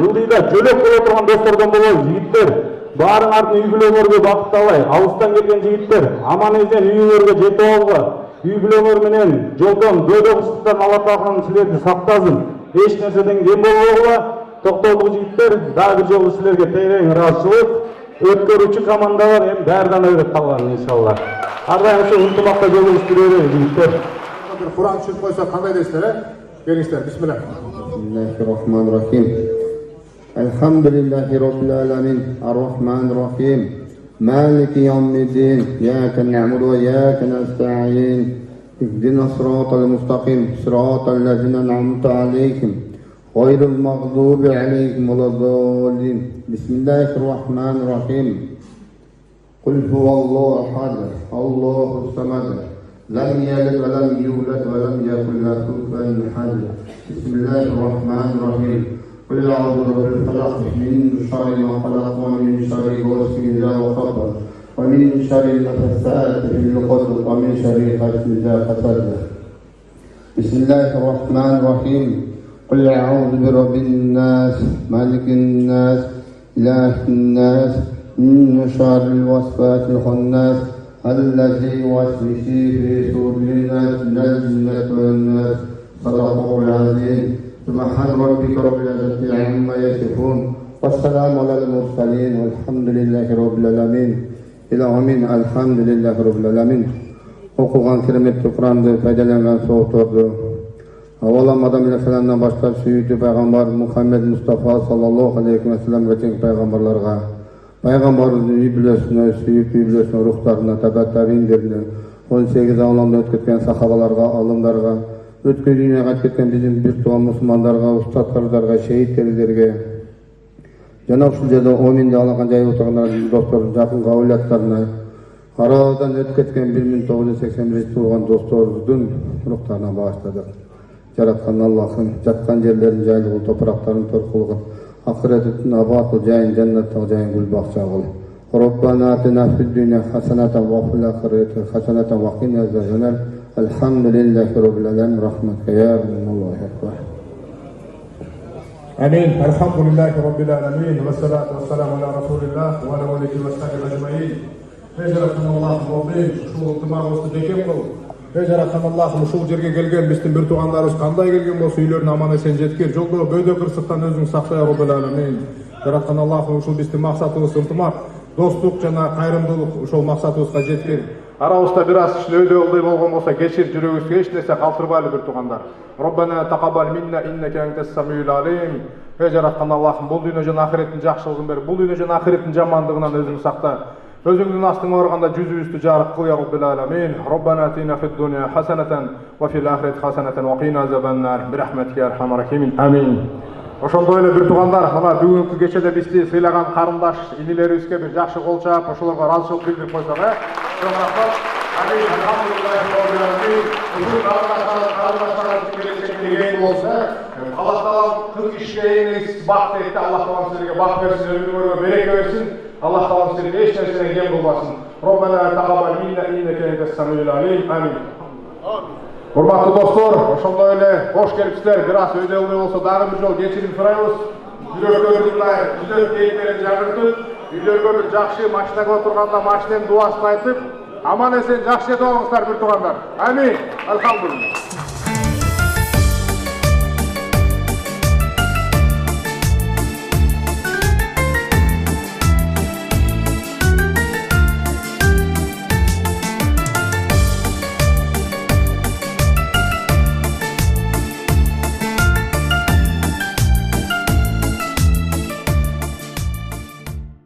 ылдыйда жөлөк боло турган достордон болобуз жигиттер. Баарыңардын үй бүлөлөрүгө бакыт талай, алыстан келген жигиттер, аман эсен үйүңөргө жетип алууга, үй бүлөңөр менен жолдон бөөдөкчүлүктөн Алла Таалам силерди сактасын. Эч нерседен кем болбогула. Токтогул жигиттер, дагы бир жолу силерге терең ыраазычылык. Өткөрүүчү командалар эми баарынан өйрөп калган иншалла. Ар дайым ошо ынтымакта жолубуз жүрөлү жигиттер. Бир Кур'ан түшүрүп койсо кандай дейсиздер, Келиңиздер, бисмилlah. Бисмиллахир-рахманир-рахим. Elhamdülillahi Rabbil alemin. Ar-Rahmanir-Rahim. Maliki yawmiddin. İyyâke na'budu ve iyyâke nesta'in. İhdina sıratal mustaqim. Sıratal lezîne en'amte aleyhim. Gayril mağdubi aleyhim veleddallin. Bismillahir-Rahmanir-Rahim. Kul huvallahu ahad. Allahus samad. Lam yalid ve lam yulad ve lam yakul lahu kufuwan ahad. Bismillahir-Rahmanir-Rahim. قل أعوذ برب الفلق من شر ما خلق ومن شر غاسق إذا وقب ومن شر النفاثات في العقد ومن شر حاسد إذا حسد بسم الله الرحمن الرحيم قل أعوذ برب الناس مالك الناس إله الناس من شر الوسواس الخناس الذي يوسوس في صدور الناس من الجنة والناس صدق الله العظيم سبحان ربك رب العزة عما يصفون والسلام على المرسلين والحمد لله رب العالمين إلى آمين الحمد لله رب العالمين. Okugan kelimetli Kur'an'dı, faydalangan soğuturdu. Avalam adam aleyhisselamdan başlar süydü Peygamber Muhammed Mustafa sallallahu aleyhi ve sellem geçen peygamberlarga. Peygamberin üyülesine, süyüp üyülesine, ruhlarına, tabiatlarına, 18 avlamda ötketken sahabalarga, alımlarga, Өткөн дүйнөгө кеткен биздин бир туган мусулмандарга, устаздардарға, шейиттердерге жана ушул жерде Оминде алган жайып отурган достор, жакын кабылияттарына, арадан өтүп кеткен 1981 туулган досторубуздун рухтарына багыштадык. Жараткан Аллахым жаткан жерлерин жайлуу, топурактарын торкулугун, акыретин абатыл жайын, жаннаттык жайын гүл бакча кыл. Rabbana atina fid dunya hasanatan wa fil akhirati hasanatan wa qina azaban. Elhamdülillahi Rabbil alemin. Rahmetka ya Allahu ekber. Amin. Elhamdülillahi Rabbil alemin. Ve salatu ve selamu ala Resulillah ve ala alihi ve sahbihi ecmaîn. Ecrakan Allahu Rabbim. Uşul ıltımağımızды бекем кыл. Ecrakan Allah'ım uşul жерге келген биздин бир туугандарыбыз кандай келген болсо үйлөрүнө аман эсен жеткир. Жолдо бөөдө кырсыктан өзүң сактая Rabbil alemin. Жараткан Аллахым ушул биздин максатыбыз ынтымак, достук жана кайрымдуулук ушул максатыбызга жеткир. Арабызда бир аз өйдөөлдөй болгон болсо кечир, жүрөгүбүзгө эч нерсе калтырбайлы бир туугандар. Роббана тaqabbal minna innaka antas samiul alim. Жараткан Аллахым бул дүйнө жана ахиреттин жакшылыгын бер, бул дүйнө жана ахиреттин жамандыгынан өзүң сакта. Өзүңдүн астыңа барганда жүзүбүздү жарык кыл я Rabbil alamin. Rabbana atina fid dunya hasanatan wa fil akhirati hasanatan wa qina azabannar. Bi rahmatika ya arhamar rahimin. Amin. Ошондой эле бир туугандар, мына бүгүнкү кечеде бизди сыйлаган карындаш инилерибизге бир жакшы кол чаап, ошолорго ыраазычылык билдирип койсок, Чоң рахмат. Амин. Алхамдулиллахи Rabbil alamin. Ушул карындаштарыбыз келечектеги эң болсо, Аллах Таалам кыз ишке эңиз бак этти. Аллах Таалам силерге бак берсин, өмүрүңөргө береке берсин. Аллах Таалам силерге эч нерседен кем кылбасын. Роббана тaqabbal minna innaka antas samiul alim. Амин. Урматтуу достор, ошондой эле кош келипсиздер. Бир аз өйдөөлдөй болсо дагы бир жол кечирим сурайбыз. Жүрөктөрдүн түзөт кейиптерин жагыртып, үйлөргө бир жакшы машинага отурганда машинанын дубасын айтып, аман эсен жакшы жетип алыңыздар бир туугандар. Амин. Алхамдулилlah.